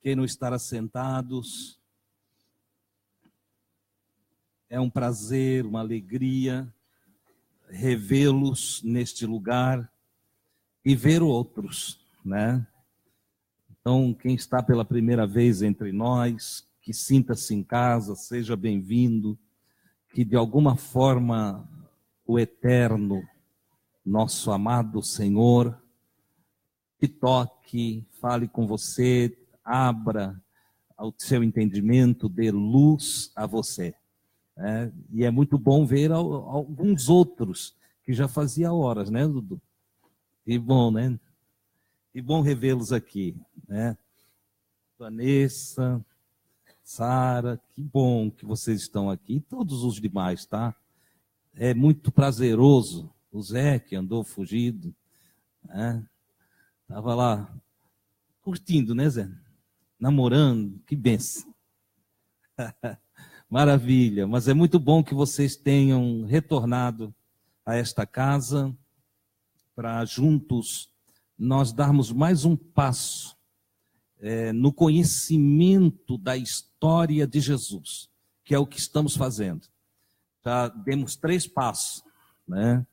que não estar assentados. É um prazer, uma alegria revê-los neste lugar e ver outros, né? Então, quem está pela primeira vez entre nós, que sinta-se em casa, seja bem-vindo, que de alguma forma o eterno, nosso amado Senhor, te toque, fale com você, abra o seu entendimento, dê luz a você. E é muito bom ver alguns outros que já fazia horas, né, Dudu? E bom, né? E bom revê-los aqui, né? Vanessa, Sara, que bom que vocês estão aqui, e todos os demais, tá? É muito prazeroso. O Zé, que andou fugido, né? Estava lá curtindo, né, Zé? Namorando, que benção. Maravilha, mas é muito bom que vocês tenham retornado a esta casa para juntos nós darmos mais um passo no conhecimento da história de Jesus, que é o que estamos fazendo. Já demos 3 passos, né?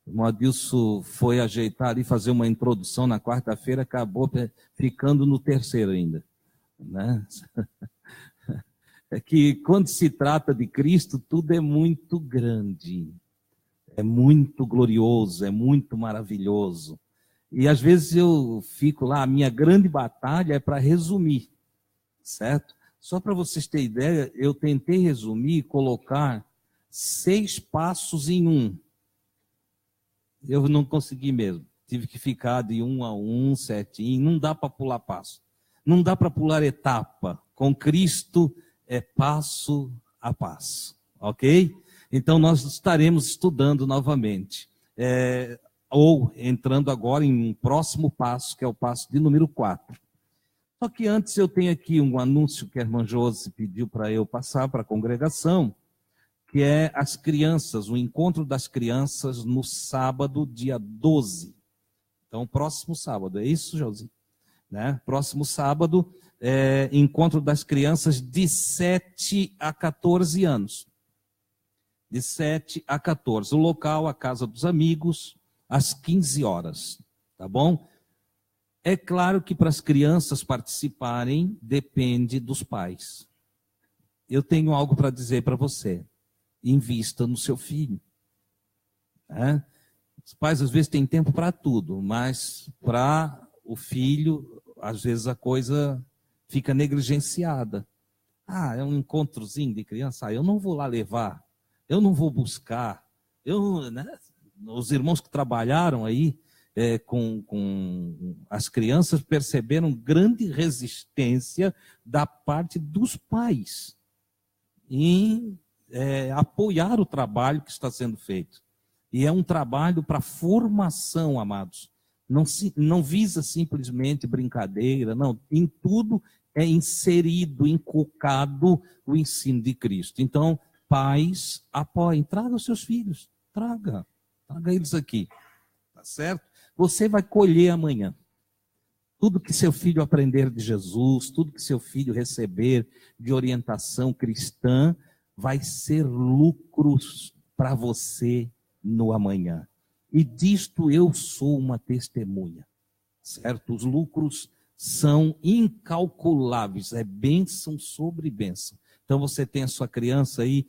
O irmão Adilson foi ajeitar ali, fazer uma introdução na quarta-feira, acabou ficando no 3º ainda, né? É que quando se trata de Cristo, tudo é muito grande, é muito glorioso, é muito maravilhoso. E às vezes eu fico lá, a minha grande batalha é para resumir, certo? Só para vocês terem ideia, eu tentei resumir e colocar 6 passos em um. Eu não consegui mesmo, tive que ficar de 1 a 1, certinho, não dá para pular passo, não dá para pular etapa, com Cristo é passo a passo, ok? Então nós estaremos estudando novamente, ou entrando agora em um próximo passo, que é o passo de número 4. Só que antes eu tenho aqui um anúncio que a irmã Josi pediu para eu passar para a congregação, que é as crianças, o encontro das crianças no sábado, dia 12. Então, próximo sábado, é isso, Josi? Né? Próximo sábado, encontro das crianças de 7 a 14 anos. De 7 a 14. O local, a Casa dos Amigos, às 15 horas. Tá bom? É claro que para as crianças participarem, depende dos pais. Eu tenho algo para dizer para você. Invista no seu filho. Né? Os pais, às vezes, têm tempo para tudo, mas para o filho, às vezes, a coisa fica negligenciada. É um encontrozinho de criança, eu não vou lá levar, eu não vou buscar. Né? Os irmãos que trabalharam aí com as crianças perceberam grande resistência da parte dos pais em apoiar o trabalho que está sendo feito. E é um trabalho para formação, amados. Não visa simplesmente brincadeira, não. Em tudo é inserido, inculcado o ensino de Cristo. Então, pais, apoiem, traga os seus filhos, traga eles aqui, tá certo? Você vai colher amanhã. Tudo que seu filho aprender de Jesus, tudo que seu filho receber de orientação cristã, vai ser lucros para você no amanhã. E disto eu sou uma testemunha, certo? Os lucros são incalculáveis, é bênção sobre bênção. Então você tem a sua criança aí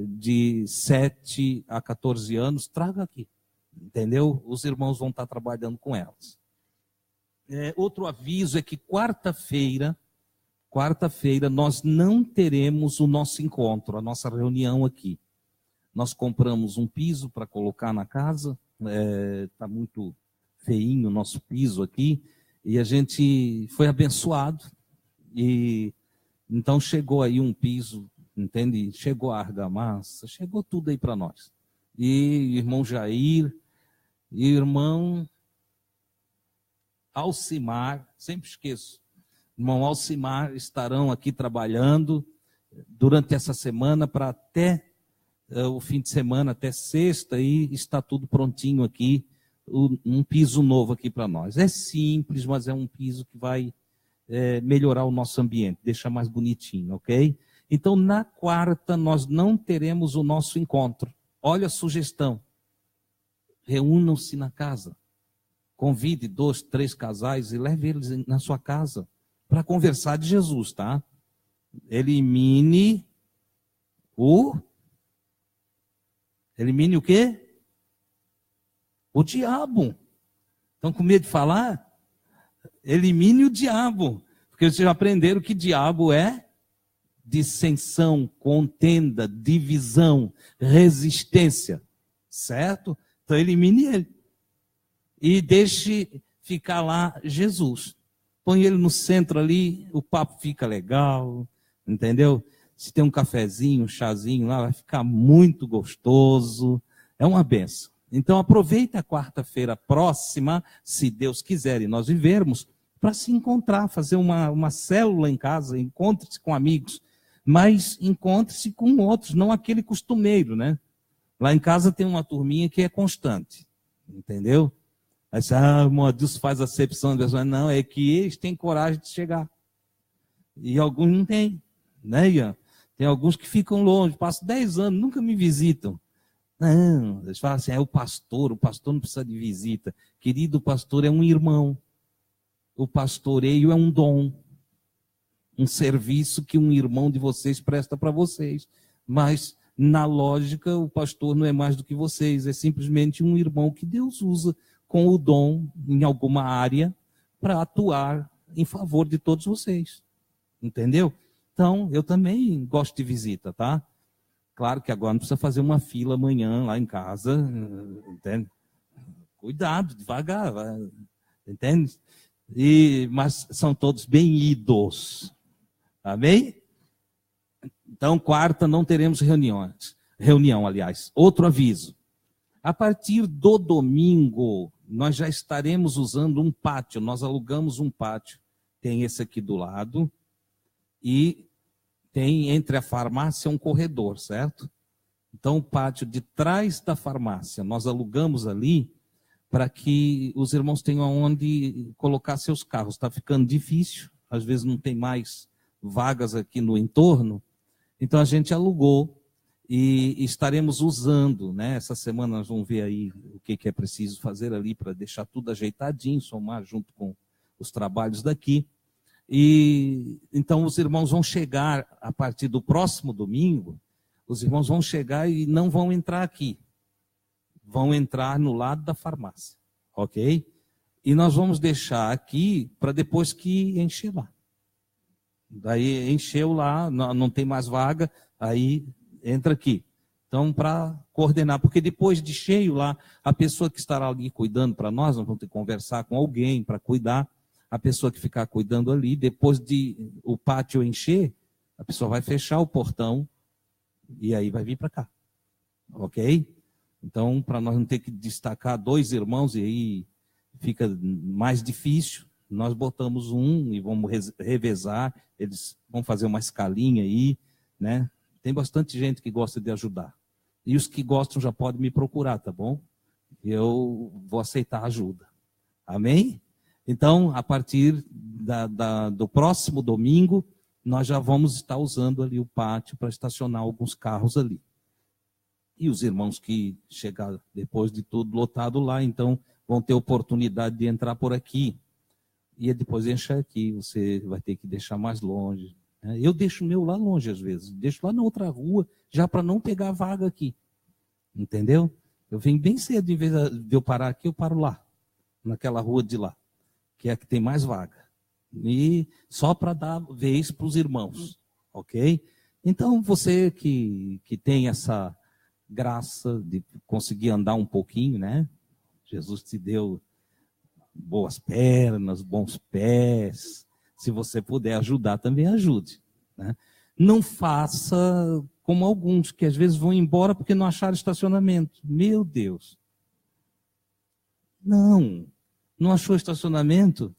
de 7 a 14 anos, traga aqui, entendeu? Os irmãos vão estar trabalhando com elas. Outro aviso é que quarta-feira, nós não teremos o nosso encontro, a nossa reunião aqui. Nós compramos um piso para colocar na casa, está muito feinho o nosso piso aqui, e a gente foi abençoado, e então chegou aí um piso, entende? Chegou a argamassa, chegou tudo aí para nós. E irmão Jair, e irmão Alcimar, sempre esqueço, irmão Alcimar estarão aqui trabalhando durante essa semana para até o fim de semana, até sexta, e está tudo prontinho aqui, um piso novo aqui para nós. É simples, mas é um piso que vai melhorar o nosso ambiente, deixar mais bonitinho, ok? Então, na quarta, nós não teremos o nosso encontro. Olha a sugestão. Reúnam-se na casa. Convide 2, 3 casais e leve eles na sua casa para conversar de Jesus, tá? Elimine o quê? O diabo. Estão com medo de falar? Elimine o diabo. Porque vocês já aprenderam que diabo é dissensão, contenda, divisão, resistência. Certo? Então elimine ele. E deixe ficar lá Jesus. Põe ele no centro ali, o papo fica legal, entendeu? Se tem um cafezinho, um chazinho lá, vai ficar muito gostoso. É uma benção. Então aproveita a quarta-feira próxima, se Deus quiser e nós vivermos, para se encontrar, fazer uma célula em casa, encontre-se com amigos, mas encontre-se com outros, não aquele costumeiro, né? Lá em casa tem uma turminha que é constante, entendeu? Aí você, Deus faz acepção de pessoas. Não, é que eles têm coragem de chegar. E alguns não têm, né, Ian? Tem alguns que ficam longe, passam 10 anos, nunca me visitam. Não, eles falam assim, o pastor não precisa de visita. Querido, o pastor é um irmão. O pastoreio é um dom. Um serviço que um irmão de vocês presta para vocês. Mas, na lógica, o pastor não é mais do que vocês. É simplesmente um irmão que Deus usa com o dom em alguma área para atuar em favor de todos vocês. Entendeu? Então, eu também gosto de visita, tá? Claro que agora não precisa fazer uma fila amanhã lá em casa, entende? Cuidado, devagar, entende? Mas são todos bem-idos. Amém? Então, quarta, não teremos reunião, aliás. Outro aviso. A partir do domingo, nós já estaremos usando um pátio. Nós alugamos um pátio. Tem esse aqui do lado. E tem entre a farmácia um corredor, certo? Então, o pátio de trás da farmácia, nós alugamos ali para que os irmãos tenham onde colocar seus carros. Está ficando difícil, às vezes não tem mais vagas aqui no entorno. Então, a gente alugou e estaremos usando, né? Essa semana nós vamos ver aí o que é preciso fazer ali para deixar tudo ajeitadinho, somar junto com os trabalhos daqui. E então os irmãos vão chegar a partir do próximo domingo, os irmãos vão chegar e não vão entrar aqui. Vão entrar no lado da farmácia, ok? E nós vamos deixar aqui para depois que encher lá. Daí encheu lá, não tem mais vaga, aí entra aqui. Então, para coordenar, porque depois de cheio lá, a pessoa que estará ali cuidando para nós vamos ter que conversar com alguém para cuidar. A pessoa que ficar cuidando ali, depois de o pátio encher, a pessoa vai fechar o portão e aí vai vir para cá. Ok? Então, para nós não ter que destacar 2 irmãos e aí fica mais difícil, nós botamos um e vamos revezar, eles vão fazer uma escalinha aí, né? Tem bastante gente que gosta de ajudar. E os que gostam já podem me procurar, tá bom? Eu vou aceitar ajuda. Amém? Então, a partir do próximo domingo, nós já vamos estar usando ali o pátio para estacionar alguns carros ali. E os irmãos que chegar depois de tudo lotado lá, então vão ter oportunidade de entrar por aqui. E depois encher aqui, você vai ter que deixar mais longe. Eu deixo o meu lá longe às vezes, deixo lá na outra rua, já para não pegar a vaga aqui. Entendeu? Eu venho bem cedo, em vez de eu parar aqui, eu paro lá, naquela rua de lá, que é a que tem mais vaga. E só para dar vez para os irmãos, ok? Então, você que tem essa graça de conseguir andar um pouquinho, né? Jesus te deu boas pernas, bons pés. Se você puder ajudar, também ajude, né? Não faça como alguns, que às vezes vão embora porque não acharam estacionamento. Meu Deus! Não achou estacionamento?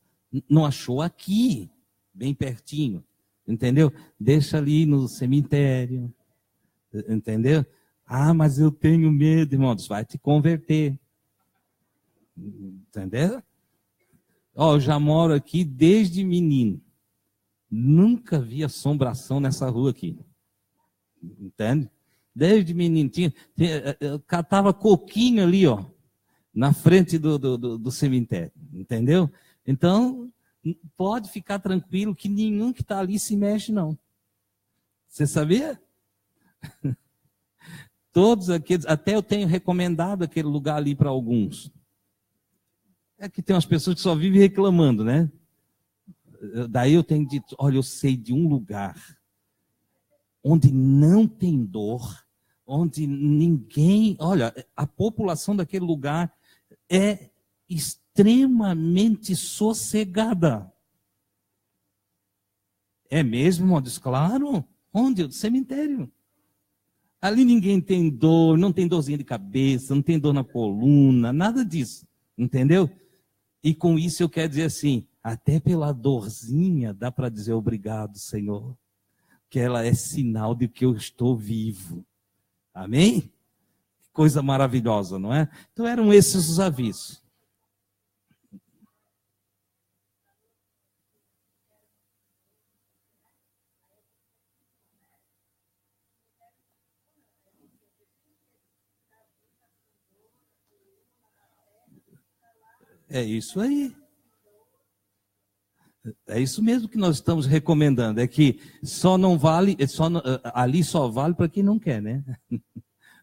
Não achou aqui, bem pertinho, entendeu? Deixa ali no cemitério, entendeu? Mas eu tenho medo, irmãos, vai te converter, entendeu? Eu já moro aqui desde menino, Nunca vi assombração nessa rua aqui. Entende? Desde menininho, catava coquinho ali, ó, na frente do cemitério. Entendeu? Então, pode ficar tranquilo que nenhum que está ali se mexe, não. Você sabia? Todos aqueles, até eu tenho recomendado aquele lugar ali para alguns. É que tem umas pessoas que só vivem reclamando, né? Daí eu tenho dito, olha, eu sei de um lugar onde não tem dor, onde ninguém... Olha, a população daquele lugar é extremamente sossegada. É mesmo, irmão? Diz, claro. Onde? No cemitério. Ali ninguém tem dor, não tem dorzinha de cabeça, não tem dor na coluna, nada disso. Entendeu? E com isso eu quero dizer assim, até pela dorzinha dá para dizer obrigado, Senhor, que ela é sinal de que eu estou vivo. Amém? Que coisa maravilhosa, não é? Então eram esses os avisos. É isso aí. É isso mesmo que nós estamos recomendando. É que só não vale, ali só vale para quem não quer, né?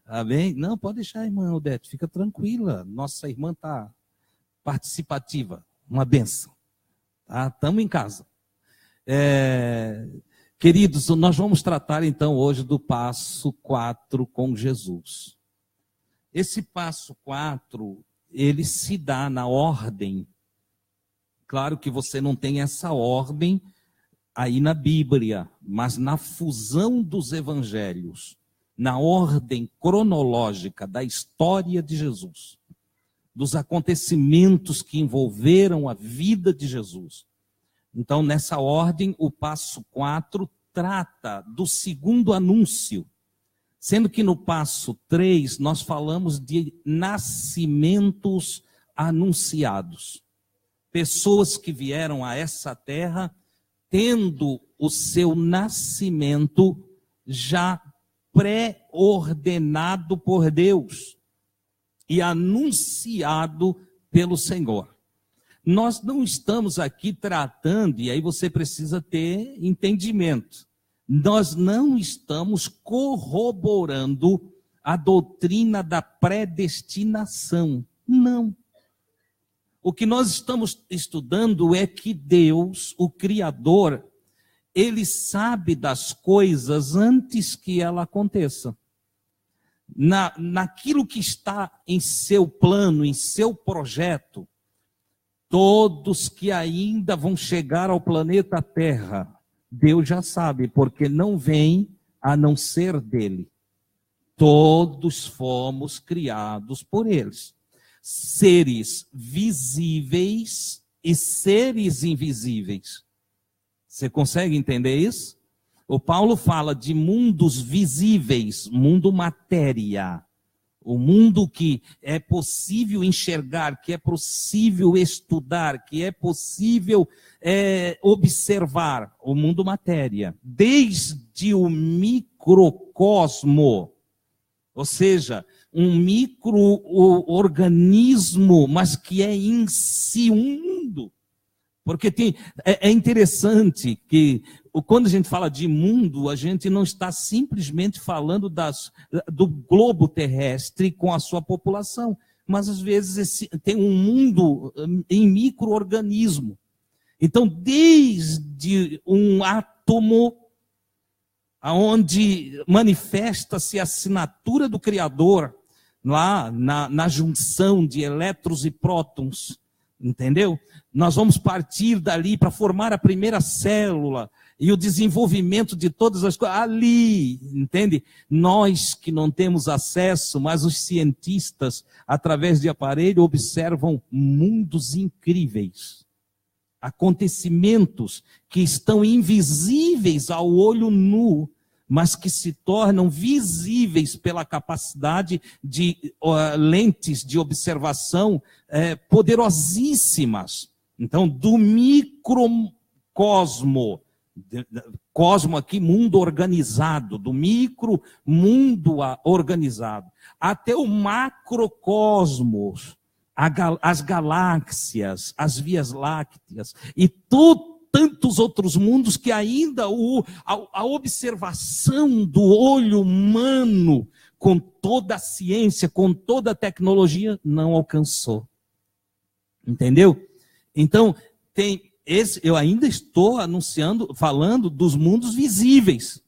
Amém? Não, pode deixar, irmã Odete, fica tranquila. Nossa irmã está participativa, uma benção. Tá? Estamos em casa. Queridos, nós vamos tratar então hoje do passo 4 com Jesus. Esse passo 4, ele se dá na ordem. Claro que você não tem essa ordem aí na Bíblia, mas na fusão dos evangelhos, na ordem cronológica da história de Jesus, dos acontecimentos que envolveram a vida de Jesus. Então, nessa ordem, o passo 4 trata do segundo anúncio, sendo que no passo 3 nós falamos de nascimentos anunciados. Pessoas que vieram a essa terra tendo o seu nascimento já pré-ordenado por Deus e anunciado pelo Senhor. Nós não estamos aqui tratando, e aí você precisa ter entendimento, nós não estamos corroborando a doutrina da predestinação, não. O que nós estamos estudando é que Deus, o Criador, Ele sabe das coisas antes que ela aconteça. Naquilo que está em seu plano, em seu projeto, todos que ainda vão chegar ao planeta Terra, Deus já sabe, porque não vem a não ser dele. Todos fomos criados por eles. Seres visíveis e seres invisíveis. Você consegue entender isso? O Paulo fala de mundos visíveis, mundo matéria. O mundo que é possível enxergar, que é possível estudar, que é possível observar. O mundo matéria. Desde o microcosmo, ou seja, um micro-organismo, mas que é em si um mundo. Porque é interessante que, quando a gente fala de mundo, a gente não está simplesmente falando do globo terrestre com a sua população, mas às vezes tem um mundo em micro-organismo. Então, desde um átomo, onde manifesta-se a assinatura do Criador, lá na junção de elétrons e prótons, entendeu? Nós vamos partir dali para formar a primeira célula e o desenvolvimento de todas as coisas ali, entende? Nós que não temos acesso, mas os cientistas, através de aparelho, observam mundos incríveis. Acontecimentos que estão invisíveis ao olho nu, mas que se tornam visíveis pela capacidade de lentes de observação poderosíssimas. Então, do microcosmo Cosmo aqui, mundo organizado, do micro mundo organizado, até o macrocosmos, as galáxias, as vias lácteas, e tantos outros mundos que ainda a observação do olho humano, com toda a ciência, com toda a tecnologia, não alcançou. Entendeu? Então, eu ainda estou falando dos mundos visíveis,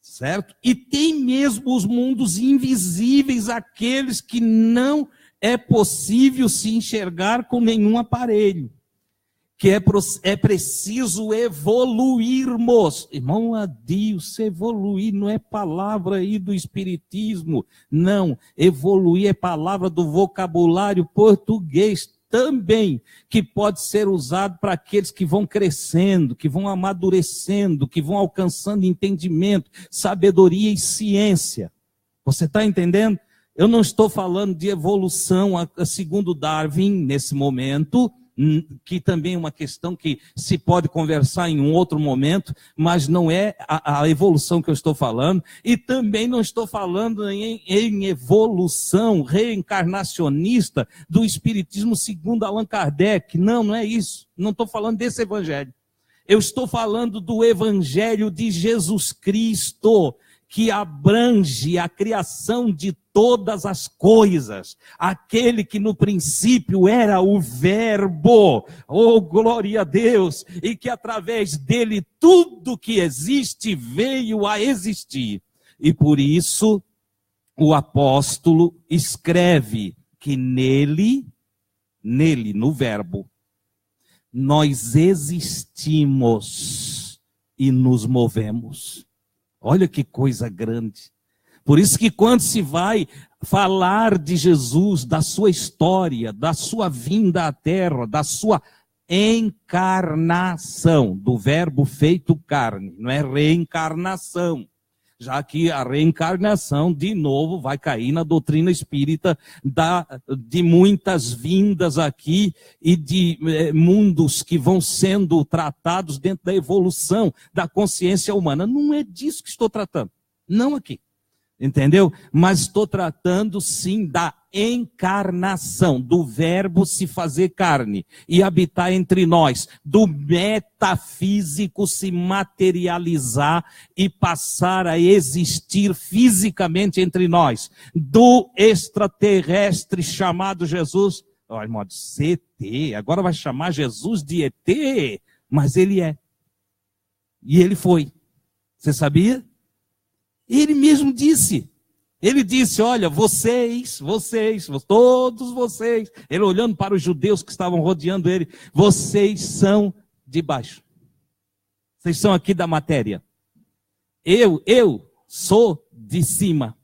certo? E tem mesmo os mundos invisíveis, aqueles que não é possível se enxergar com nenhum aparelho, que é preciso evoluirmos. Irmão Adilson, evoluir não é palavra aí do espiritismo, não, evoluir é palavra do vocabulário português também, que pode ser usado para aqueles que vão crescendo, que vão amadurecendo, que vão alcançando entendimento, sabedoria e ciência. Você está entendendo? Eu não estou falando de evolução segundo Darwin nesse momento, que também é uma questão que se pode conversar em um outro momento, mas não é a evolução que eu estou falando, e também não estou falando em evolução reencarnacionista do Espiritismo segundo Allan Kardec. Não é isso. Não estou falando desse evangelho. Eu estou falando do evangelho de Jesus Cristo, que abrange a criação de todas as coisas. Aquele que no princípio era o Verbo, oh glória a Deus, e que através dele tudo que existe veio a existir. E por isso o apóstolo escreve que nele, no Verbo, nós existimos e nos movemos. Olha que coisa grande. Por isso que quando se vai falar de Jesus, da sua história, da sua vinda à terra, da sua encarnação, do verbo feito carne, não é reencarnação. Já que a reencarnação, de novo, vai cair na doutrina espírita de muitas vindas aqui e de mundos que vão sendo tratados dentro da evolução da consciência humana. Não é disso que estou tratando, não aqui. Entendeu? Mas estou tratando sim da encarnação, do verbo se fazer carne e habitar entre nós, do metafísico se materializar e passar a existir fisicamente entre nós, do extraterrestre chamado Jesus, olha, modo CT, agora vai chamar Jesus de ET, mas ele é. E ele foi. Você sabia? Ele mesmo disse. Ele disse, olha, vocês, todos vocês, ele olhando para os judeus que estavam rodeando ele, vocês são de baixo. Vocês são aqui da matéria. Eu sou de cima.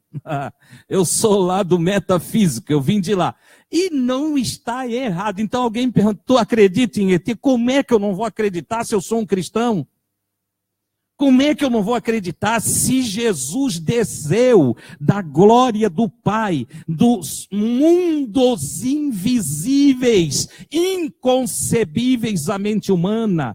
Eu sou lá do metafísico, eu vim de lá. E não está errado. Então alguém me pergunta, tu acredita em ET? Como é que eu não vou acreditar se eu sou um cristão? Como é que eu não vou acreditar se Jesus desceu da glória do Pai, dos mundos invisíveis, inconcebíveis à mente humana,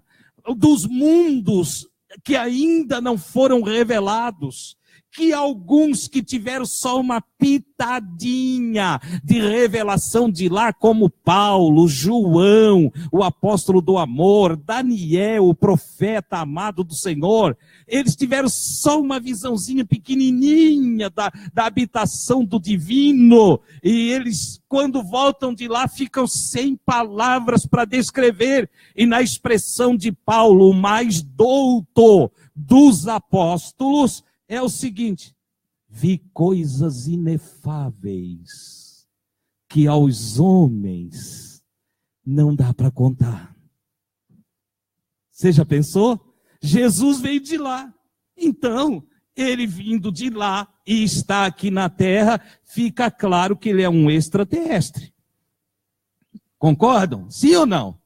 dos mundos que ainda não foram revelados, que alguns que tiveram só uma pitadinha de revelação de lá, como Paulo, João, o apóstolo do amor, Daniel, o profeta amado do Senhor, eles tiveram só uma visãozinha pequenininha da habitação do divino, e eles, quando voltam de lá, ficam sem palavras para descrever, e na expressão de Paulo, o mais douto dos apóstolos, é o seguinte: vi coisas inefáveis que aos homens não dá para contar. Você já pensou? Jesus veio de lá. Então, ele vindo de lá e está aqui na terra, fica claro que ele é um extraterrestre. Concordam? Sim ou não?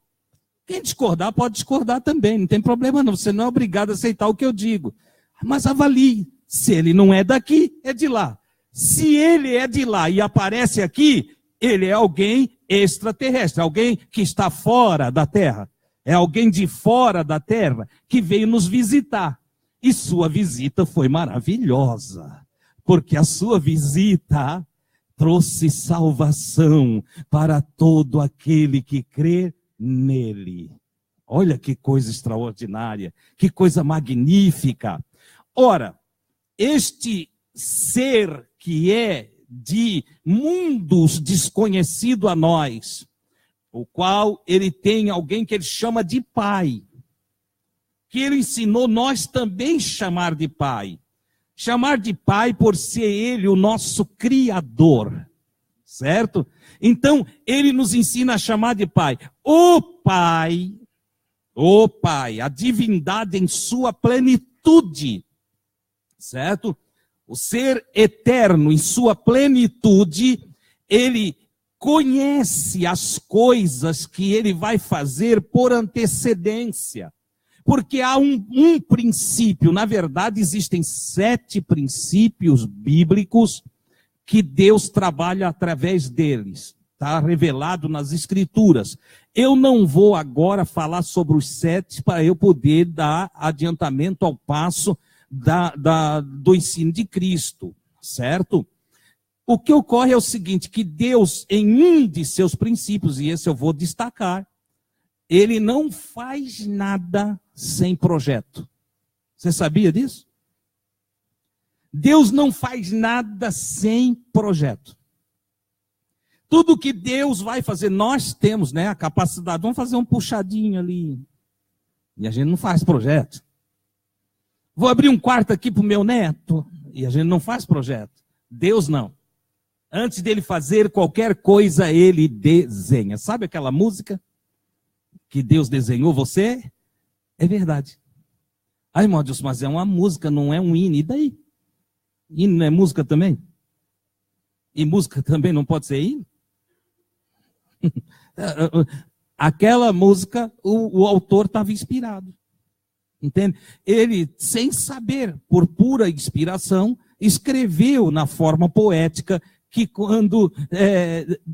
Quem discordar pode discordar também, não tem problema não. Você não é obrigado a aceitar o que eu digo. Mas avalie, se ele não é daqui, é de lá. Se ele é de lá e aparece aqui, ele é alguém extraterrestre, alguém que está fora da Terra. é alguém de fora da terra que veio nos visitar. E sua visita foi maravilhosa, porque a sua visita trouxe salvação para todo aquele que crê nele. Olha que coisa extraordinária, que coisa magnífica. Ora, este ser que é de mundos desconhecido a nós, o qual ele tem alguém que ele chama de pai, que ele ensinou nós também chamar de pai. Chamar de pai por ser ele o nosso criador, certo? Então, ele nos ensina a chamar de pai. O pai, a divindade em sua plenitude, certo? O ser eterno em sua plenitude, ele conhece as coisas que ele vai fazer por antecedência. Porque há um princípio, na verdade existem 7 princípios bíblicos que Deus trabalha através deles. Está revelado nas Escrituras. Eu não vou agora falar sobre os 7 para eu poder dar adiantamento ao passo do ensino de Cristo, certo? O que ocorre é o seguinte, que Deus, em um de seus princípios, e esse eu vou destacar, ele não faz nada sem projeto. Você sabia disso? Deus não faz nada sem projeto. Tudo que Deus vai fazer, nós temos, né, a capacidade, vamos fazer um puxadinho ali. E a gente não faz projeto. Vou abrir um quarto aqui para o meu neto. E a gente não faz projeto. Deus não. Antes dele fazer qualquer coisa, ele desenha. Sabe aquela música que Deus desenhou você? É verdade. Ai, irmão Deus, mas é uma música, não é um hino. E daí? Hino não é música também? E música também não pode ser hino? Aquela música, o autor estava inspirado. Entende? Ele, sem saber, por pura inspiração, escreveu na forma poética que quando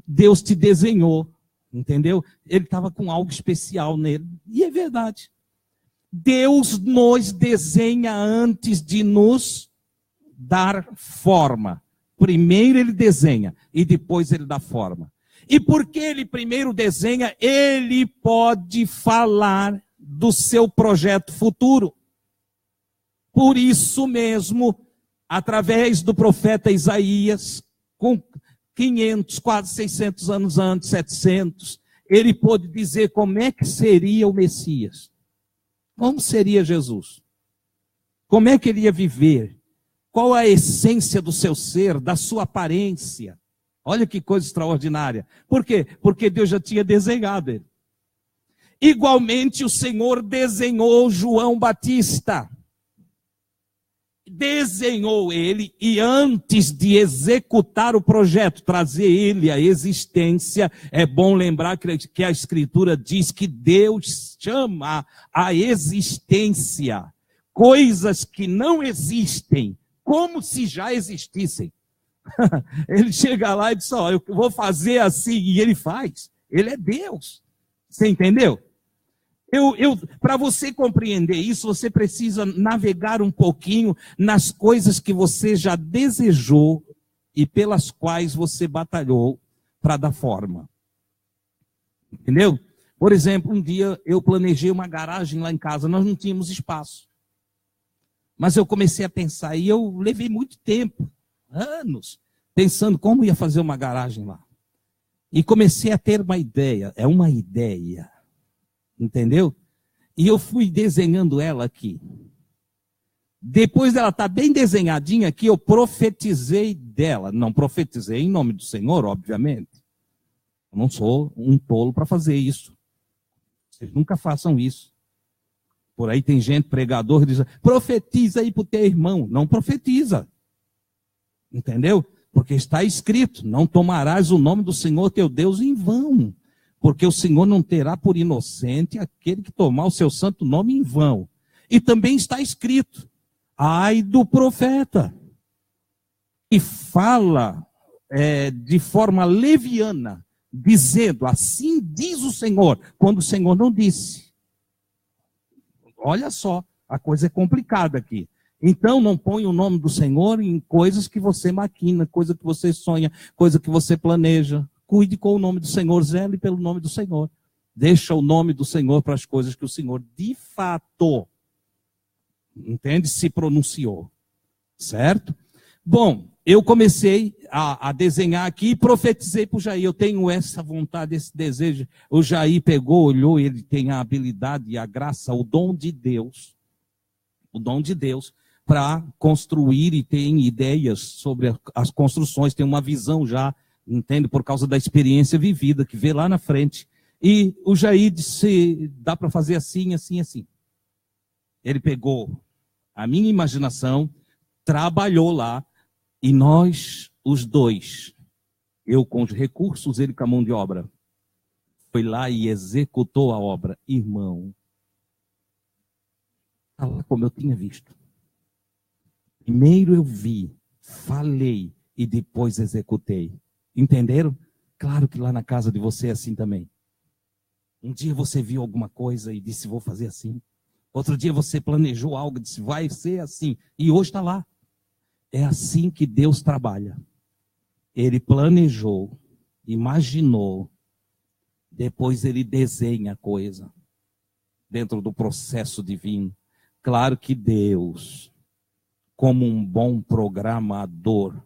Deus te desenhou, entendeu? Ele estava com algo especial nele. E é verdade. Deus nos desenha antes de nos dar forma. Primeiro ele desenha e depois ele dá forma. E porque ele primeiro desenha, ele pode falar do seu projeto futuro. Por isso mesmo, através do profeta Isaías, com 500, quase 600 anos antes, 700, ele pôde dizer como é que seria o Messias. Como seria Jesus? Como é que ele ia viver? Qual a essência do seu ser, da sua aparência? Olha que coisa extraordinária. Por quê? Porque Deus já tinha desenhado ele. Igualmente o Senhor desenhou João Batista. Desenhou ele e antes de executar o projeto, trazer ele à existência, é bom lembrar que a Escritura diz que Deus chama à existência coisas que não existem, como se já existissem. Ele chega lá e diz, ó, eu vou fazer assim, e ele faz. Ele é Deus. Você entendeu? Para você compreender isso, você precisa navegar um pouquinho nas coisas que você já desejou e pelas quais você batalhou para dar forma. Entendeu? Por exemplo, um dia eu planejei uma garagem lá em casa, nós não tínhamos espaço. Mas eu comecei a pensar, e eu levei muito tempo, anos, pensando como ia fazer uma garagem lá. E comecei a ter uma ideia, é uma ideia. Entendeu? E eu fui desenhando ela aqui. Depois dela estar bem desenhadinha aqui, eu profetizei dela. Não profetizei em nome do Senhor, obviamente. Eu não sou um tolo para fazer isso. Vocês nunca façam isso. Por aí tem gente, pregador, que diz, profetiza aí para o teu irmão. Não profetiza. Entendeu? Porque está escrito, não tomarás o nome do Senhor teu Deus em vão. Porque o Senhor não terá por inocente aquele que tomar o seu santo nome em vão. E também está escrito, ai do profeta, que fala de forma leviana, dizendo, assim diz o Senhor, quando o Senhor não disse. Olha só, a coisa é complicada aqui. Então não põe o nome do Senhor em coisas que você maquina, coisa que você sonha, coisa que você planeja. Cuide com o nome do Senhor, zele pelo nome do Senhor. Deixa o nome do Senhor para as coisas que o Senhor de fato, entende, se pronunciou. Certo? Bom, eu comecei a desenhar aqui e profetizei para o Jair. Eu tenho essa vontade, esse desejo. O Jair pegou, olhou, ele tem a habilidade e a graça, o dom de Deus para construir e tem ideias sobre as construções, tem uma visão já, entende, por causa da experiência vivida, que vê lá na frente. E o Jair disse, dá para fazer assim, assim, assim. Ele pegou a minha imaginação, trabalhou lá, e nós, os dois, eu com os recursos, ele com a mão de obra, foi lá e executou a obra. Irmão, olha como eu tinha visto. Primeiro eu vi, falei e depois executei. Entenderam? Claro que lá na casa de você é assim também. Um dia você viu alguma coisa e disse, vou fazer assim. Outro dia você planejou algo e disse, vai ser assim. E hoje está lá. É assim que Deus trabalha. Ele planejou, imaginou, depois ele desenha a coisa dentro do processo divino. Claro que Deus, como um bom programador,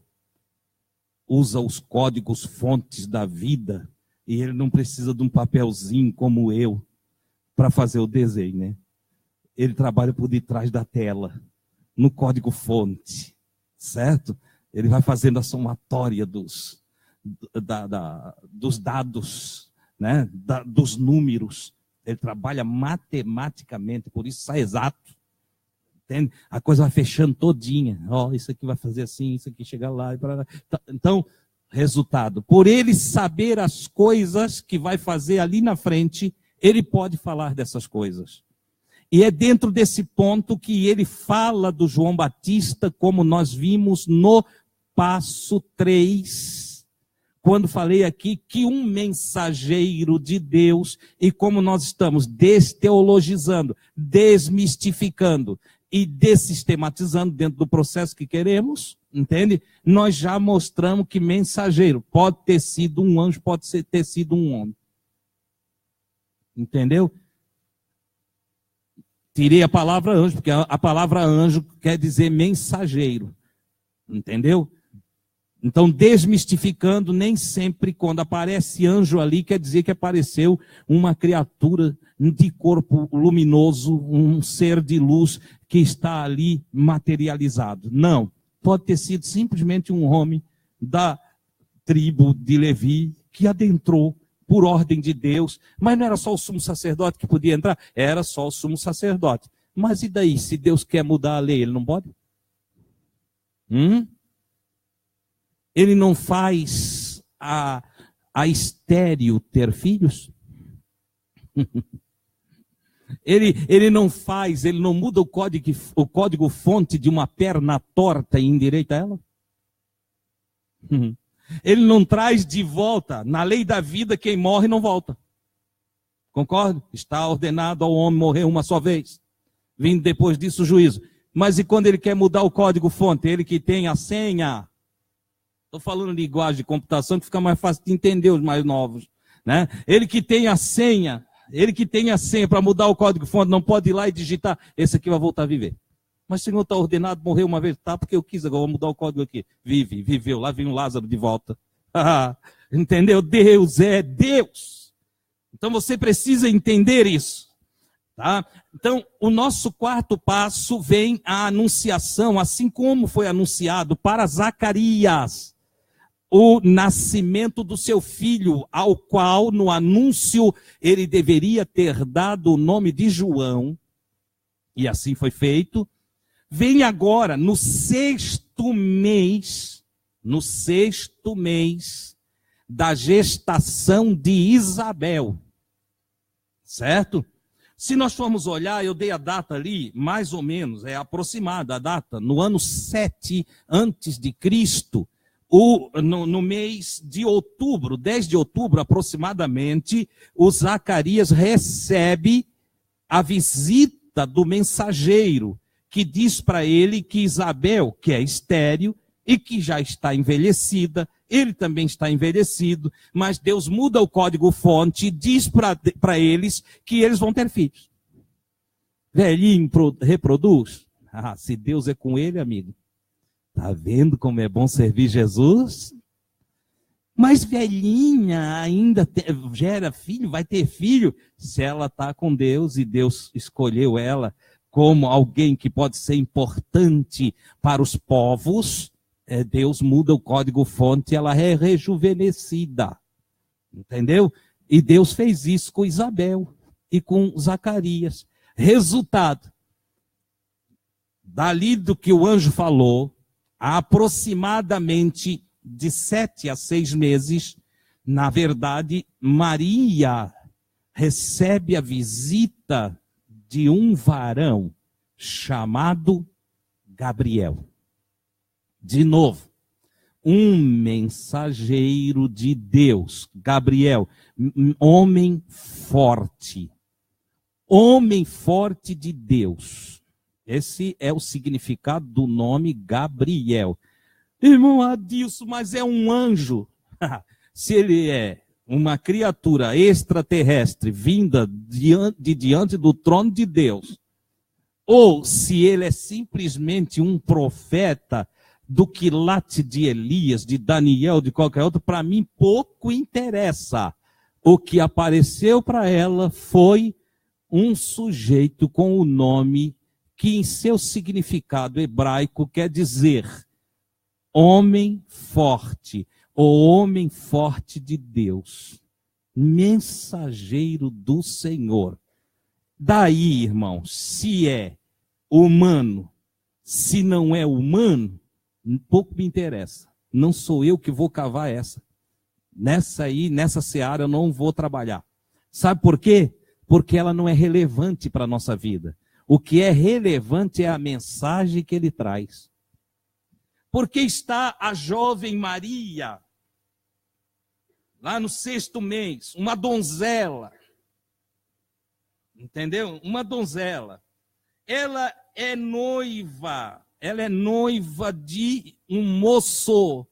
usa os códigos fontes da vida e ele não precisa de um papelzinho como eu para fazer o desenho, né? Ele trabalha por detrás da tela, no código fonte. Certo? Ele vai fazendo a somatória dos dados, né? Dos números. Ele trabalha matematicamente, por isso sai exato. Entende? A coisa vai fechando todinha. Isso aqui vai fazer assim, isso aqui chega lá. Então, resultado. Por ele saber as coisas que vai fazer ali na frente, ele pode falar dessas coisas. E é dentro desse ponto que ele fala do João Batista, como nós vimos no passo 3, quando falei aqui que um mensageiro de Deus, e como nós estamos desteologizando, desmistificando e dessistematizando dentro do processo que queremos, entende? Nós já mostramos que mensageiro pode ter sido um anjo, pode ter sido um homem. Entendeu? Tirei a palavra anjo, porque a palavra anjo quer dizer mensageiro. Entendeu? Então, desmistificando, nem sempre quando aparece anjo ali, quer dizer que apareceu uma criatura de corpo luminoso, um ser de luz que está ali materializado. Não. Pode ter sido simplesmente um homem da tribo de Levi que adentrou por ordem de Deus, mas não era só o sumo sacerdote que podia entrar, era só o sumo sacerdote. Mas e daí, se Deus quer mudar a lei, ele não pode? Ele não faz a estéril ter filhos? Ele não faz, ele não muda o código fonte de uma perna torta e endireita ela? Ele não traz de volta, na lei da vida, quem morre não volta. Concorda? Está ordenado ao homem morrer uma só vez. Vindo depois disso o juízo. Mas e quando ele quer mudar o código fonte? Ele que tem a senha. Estou falando de linguagem de computação que fica mais fácil de entender os mais novos. Né? Ele que tem a senha para mudar o código fonte, não pode ir lá e digitar, esse aqui vai voltar a viver. Mas o Senhor está ordenado morrer uma vez, tá? Porque eu quis, agora vou mudar o código aqui. Viveu, lá vem o Lázaro de volta. Entendeu? Deus é Deus. Então você precisa entender isso. Tá? Então, o nosso quarto passo vem a anunciação, assim como foi anunciado para Zacarias, o nascimento do seu filho, ao qual no anúncio ele deveria ter dado o nome de João, e assim foi feito. Vem agora, no sexto mês da gestação de Isabel. Certo? Se nós formos olhar, eu dei a data ali, mais ou menos, é aproximada a data, no ano 7 antes de Cristo, no mês de outubro, 10 de outubro aproximadamente, o Zacarias recebe a visita visita do mensageiro, que diz para ele que Isabel, que é estéril e que já está envelhecida, ele também está envelhecido, mas Deus muda o código-fonte e diz para eles que eles vão ter filhos. Velhinho reproduz? Ah, se Deus é com ele, amigo. Tá vendo como é bom servir Jesus? Mas velhinha ainda gera filho, vai ter filho, se ela está com Deus e Deus escolheu ela como alguém que pode ser importante para os povos, Deus muda o código-fonte e ela é rejuvenescida. Entendeu? E Deus fez isso com Isabel e com Zacarias. Resultado, dali do que o anjo falou, há aproximadamente de 7 a 6 meses, na verdade, Maria recebe a visita de um varão chamado Gabriel. De novo, um mensageiro de Deus, Gabriel, homem forte de Deus. Esse é o significado do nome Gabriel. Irmão Adilson, mas é um anjo. Se ele é uma criatura extraterrestre vinda diante do trono de Deus, ou se ele é simplesmente um profeta do quilate de Elias, de Daniel, de qualquer outro, para mim pouco interessa. O que apareceu para ela foi um sujeito com o nome que em seu significado hebraico quer dizer homem forte, o homem forte de Deus, mensageiro do Senhor. Daí, irmão, se é humano, se não é humano, pouco me interessa. Não sou eu que vou cavar essa. Nessa seara eu não vou trabalhar. Sabe por quê? Porque ela não é relevante para a nossa vida. O que é relevante é a mensagem que ele traz. Porque está a jovem Maria, lá no 6º mês, uma donzela. Entendeu? Uma donzela. Ela é noiva de um moço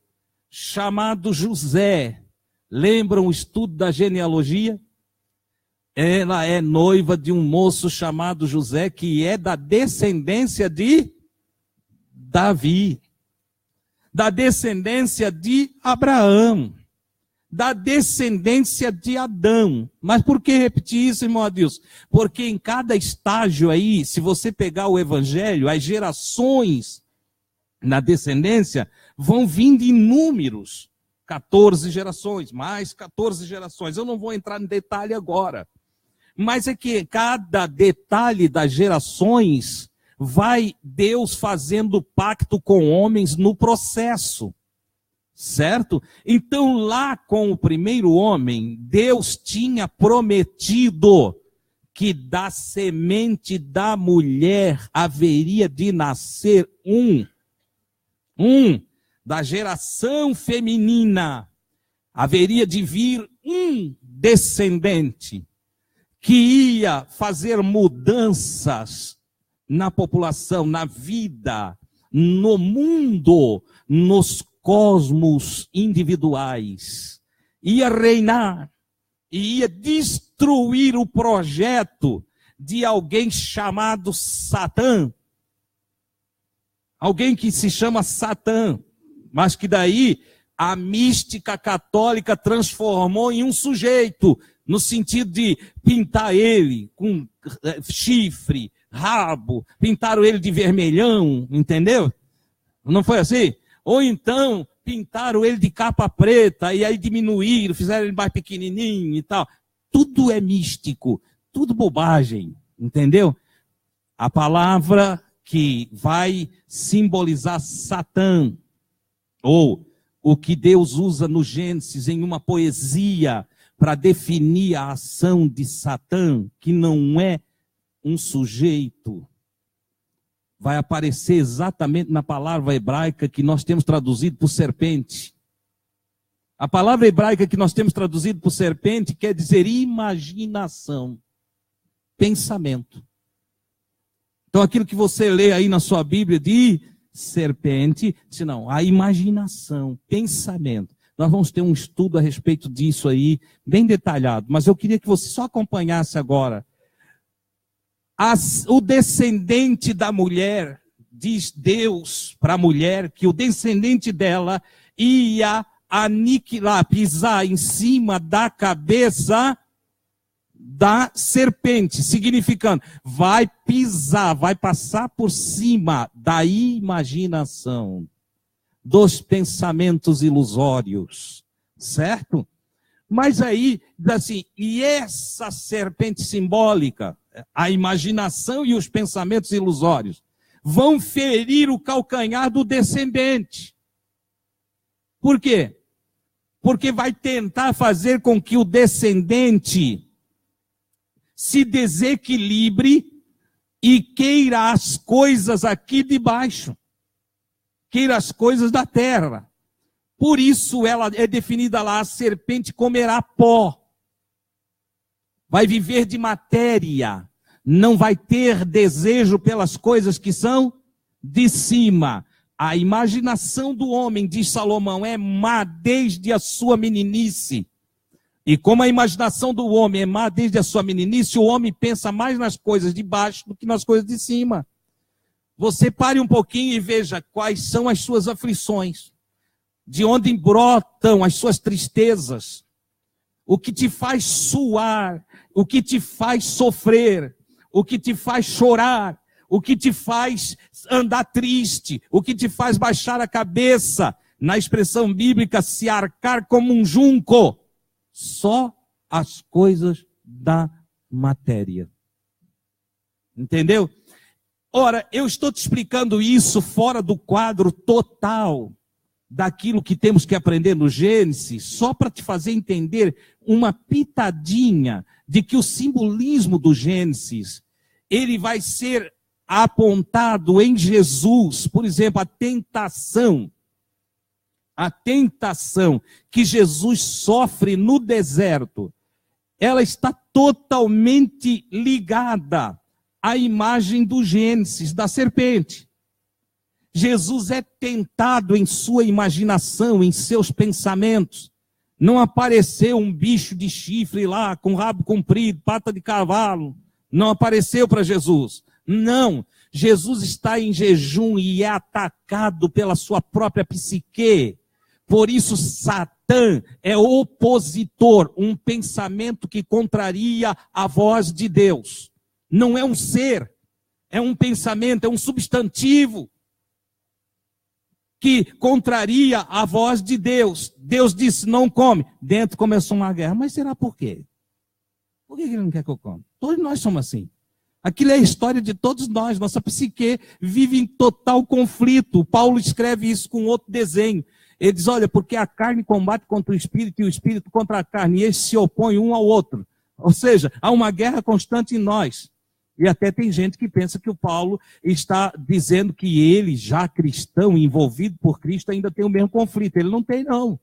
chamado José. Lembram o estudo da genealogia? Ela é noiva de um moço chamado José, que é da descendência de Davi, da descendência de Abraão, da descendência de Adão. Mas por que repetir isso, irmão Adilson? Porque em cada estágio aí, se você pegar o evangelho, as gerações na descendência vão vindo em números. 14 gerações, mais 14 gerações. Eu não vou entrar em detalhe agora. Mas é que cada detalhe das gerações vai Deus fazendo pacto com homens no processo. Certo? Então lá com o primeiro homem, Deus tinha prometido que da semente da mulher haveria de nascer da geração feminina, haveria de vir um descendente que ia fazer mudanças na população, na vida, no mundo, nos cosmos individuais. Ia reinar e ia destruir o projeto de alguém chamado Satã. Alguém que se chama Satã, mas que daí a mística católica transformou em um sujeito, no sentido de pintar ele com chifre, rabo, pintaram ele de vermelhão, entendeu? Não foi assim? Ou então pintaram ele de capa preta e aí diminuíram, fizeram ele mais pequenininho e tal. Tudo é místico, tudo bobagem, entendeu? A palavra que vai simbolizar Satã, ou o que Deus usa no Gênesis em uma poesia para definir a ação de Satã, que não é um sujeito, vai aparecer exatamente na palavra hebraica que nós temos traduzido por serpente. A palavra hebraica que nós temos traduzido por serpente quer dizer imaginação, pensamento. Então aquilo que você lê aí na sua Bíblia de serpente, não, a imaginação, pensamento. Nós vamos ter um estudo a respeito disso aí, bem detalhado, mas eu queria que você só acompanhasse agora. O descendente da mulher, diz Deus para a mulher, que o descendente dela ia aniquilar, pisar em cima da cabeça da serpente, significando, vai pisar, vai passar por cima da imaginação, dos pensamentos ilusórios, certo? Mas aí, diz assim, e essa serpente simbólica, a imaginação e os pensamentos ilusórios, vão ferir o calcanhar do descendente. Por quê? Porque vai tentar fazer com que o descendente se desequilibre e queira as coisas aqui de baixo, queira as coisas da terra. Por isso ela é definida lá, a serpente comerá pó, vai viver de matéria, não vai ter desejo pelas coisas que são de cima. A imaginação do homem, diz Salomão, é má desde a sua meninice. E como a imaginação do homem é má desde a sua meninice, o homem pensa mais nas coisas de baixo do que nas coisas de cima. Você pare um pouquinho e veja quais são as suas aflições, de onde brotam as suas tristezas, o que te faz suar, o que te faz sofrer, o que te faz chorar, o que te faz andar triste, o que te faz baixar a cabeça, na expressão bíblica, se arcar como um junco. Só as coisas da matéria. Entendeu? Ora, eu estou te explicando isso fora do quadro total daquilo que temos que aprender no Gênesis, só para te fazer entender uma pitadinha de que o simbolismo do Gênesis, ele vai ser apontado em Jesus. Por exemplo, a tentação que Jesus sofre no deserto, ela está totalmente ligada à imagem do Gênesis, da serpente. Jesus é tentado em sua imaginação, em seus pensamentos. Não apareceu um bicho de chifre lá, com rabo comprido, pata de cavalo. Não apareceu para Jesus. Não. Jesus está em jejum e é atacado pela sua própria psique. Por isso, Satã é opositor, um pensamento que contraria a voz de Deus. Não é um ser, é um pensamento, é um substantivo que contraria a voz de Deus. Deus disse, não come. Dentro começou uma guerra. Mas será por quê? Por que ele não quer que eu coma? Todos nós somos assim. Aquilo é a história de todos nós. Nossa psique vive em total conflito. Paulo escreve isso com outro desenho. Ele diz, olha, porque a carne combate contra o espírito e o espírito contra a carne, e eles se opõem um ao outro. Ou seja, há uma guerra constante em nós. E até tem gente que pensa que o Paulo está dizendo que ele, já cristão, envolvido por Cristo, ainda tem o mesmo conflito. Ele não tem, não.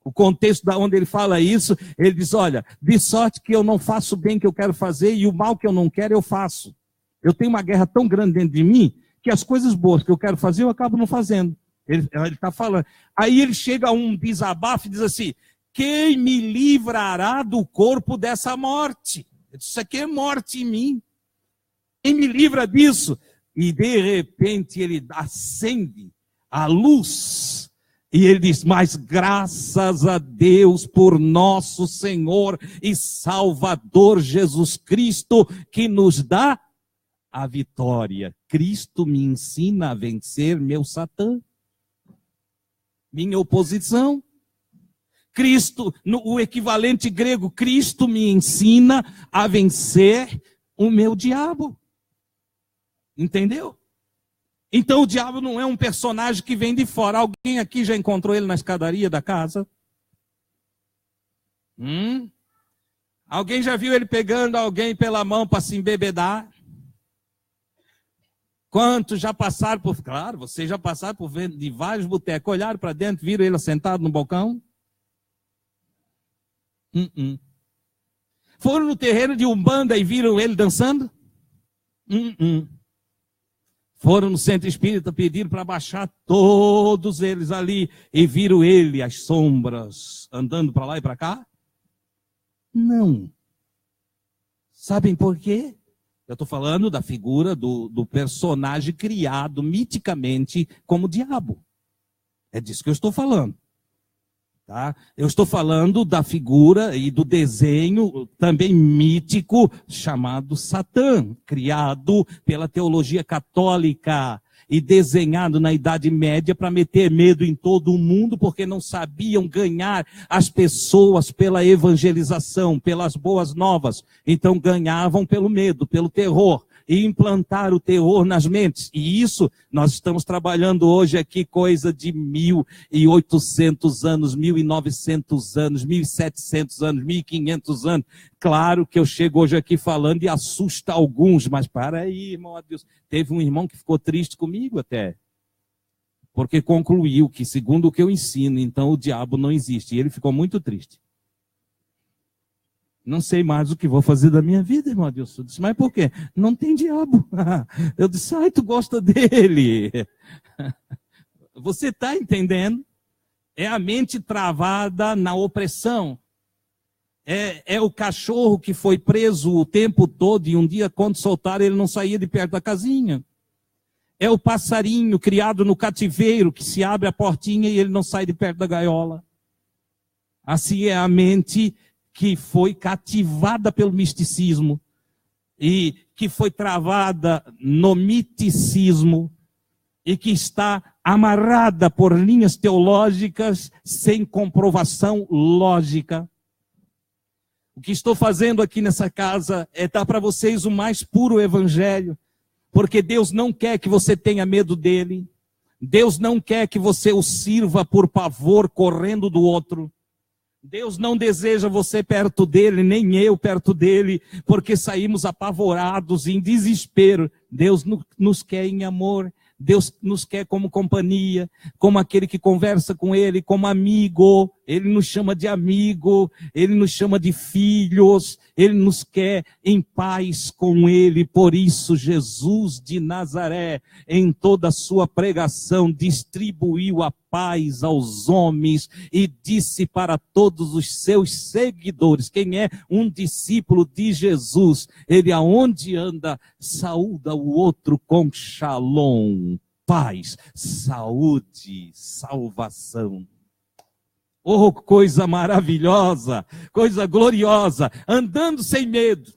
O contexto da onde ele fala isso, ele diz, olha, de sorte que eu não faço o bem que eu quero fazer e o mal que eu não quero eu faço. Eu tenho uma guerra tão grande dentro de mim que as coisas boas que eu quero fazer eu acabo não fazendo. Ele está falando. Aí ele chega a um desabafo e diz assim, quem me livrará do corpo dessa morte? Isso aqui é morte em mim. Quem me livra disso? E de repente ele acende a luz. E ele diz, mas graças a Deus por nosso Senhor e Salvador Jesus Cristo, que nos dá a vitória. Cristo me ensina a vencer meu Satã, minha oposição. Cristo, o equivalente grego, Cristo me ensina a vencer o meu diabo. Entendeu? Então o diabo não é um personagem que vem de fora. Alguém aqui já encontrou ele na escadaria da casa? Alguém já viu ele pegando alguém pela mão para se embebedar? Quantos já passaram por... Claro, vocês já passaram por de vários botecos, olharam para dentro, viram ele sentado no balcão? Foram no terreiro de Umbanda e viram ele dançando? Foram no centro espírita, pediram para baixar todos eles ali e viram ele, as sombras, andando para lá e para cá? Não. Sabem por quê? Eu estou falando da figura do personagem criado miticamente como diabo. É disso que eu estou falando. Tá? Eu estou falando da figura e do desenho também mítico chamado Satã, criado pela teologia católica e desenhado na Idade Média para meter medo em todo o mundo, porque não sabiam ganhar as pessoas pela evangelização, pelas boas novas. Então ganhavam pelo medo, pelo terror. E implantar o terror nas mentes. E isso nós estamos trabalhando hoje aqui coisa de 1.800 anos, 1.900 anos, 1.700 anos, 1.500 anos. Claro que eu chego hoje aqui falando e assusta alguns, mas para aí, irmão, Deus. Teve um irmão que ficou triste comigo até, porque concluiu que, segundo o que eu ensino, então o diabo não existe. E ele ficou muito triste. Não sei mais o que vou fazer da minha vida, irmão Adilson. Eu disse, mas por quê? Não tem diabo. Eu disse, ai, tu gosta dele. Você está entendendo? É a mente travada na opressão. É o cachorro que foi preso o tempo todo e um dia, quando soltaram, ele não saía de perto da casinha. É o passarinho criado no cativeiro que se abre a portinha e ele não sai de perto da gaiola. Assim é a mente que foi cativada pelo misticismo e que foi travada no miticismo e que está amarrada por linhas teológicas sem comprovação lógica. O que estou fazendo aqui nessa casa é dar para vocês o mais puro evangelho, porque Deus não quer que você tenha medo dele. Deus não quer que você o sirva por pavor, correndo do outro. Deus não deseja você perto dele, nem eu perto dele, porque saímos apavorados, em desespero. Deus nos quer em amor, Deus nos quer como companhia, como aquele que conversa com ele, como amigo. Ele nos chama de amigo, ele nos chama de filhos, ele nos quer em paz com ele. Por isso, Jesus de Nazaré, em toda a sua pregação, distribuiu a paz aos homens e disse para todos os seus seguidores: quem é um discípulo de Jesus, ele aonde anda, saúda o outro com shalom, paz, saúde, salvação. Oh, coisa maravilhosa, coisa gloriosa, andando sem medo,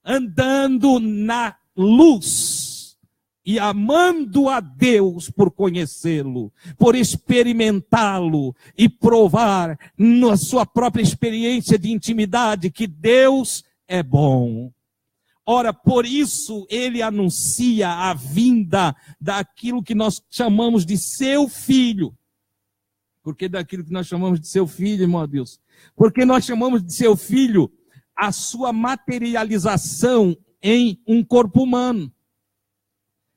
andando na luz e amando a Deus por conhecê-lo, por experimentá-lo e provar na sua própria experiência de intimidade que Deus é bom. Ora, por isso ele anuncia a vinda daquilo que nós chamamos de seu filho. Por que daquilo que nós chamamos de seu filho, irmão Deus? Porque nós chamamos de seu filho a sua materialização em um corpo humano.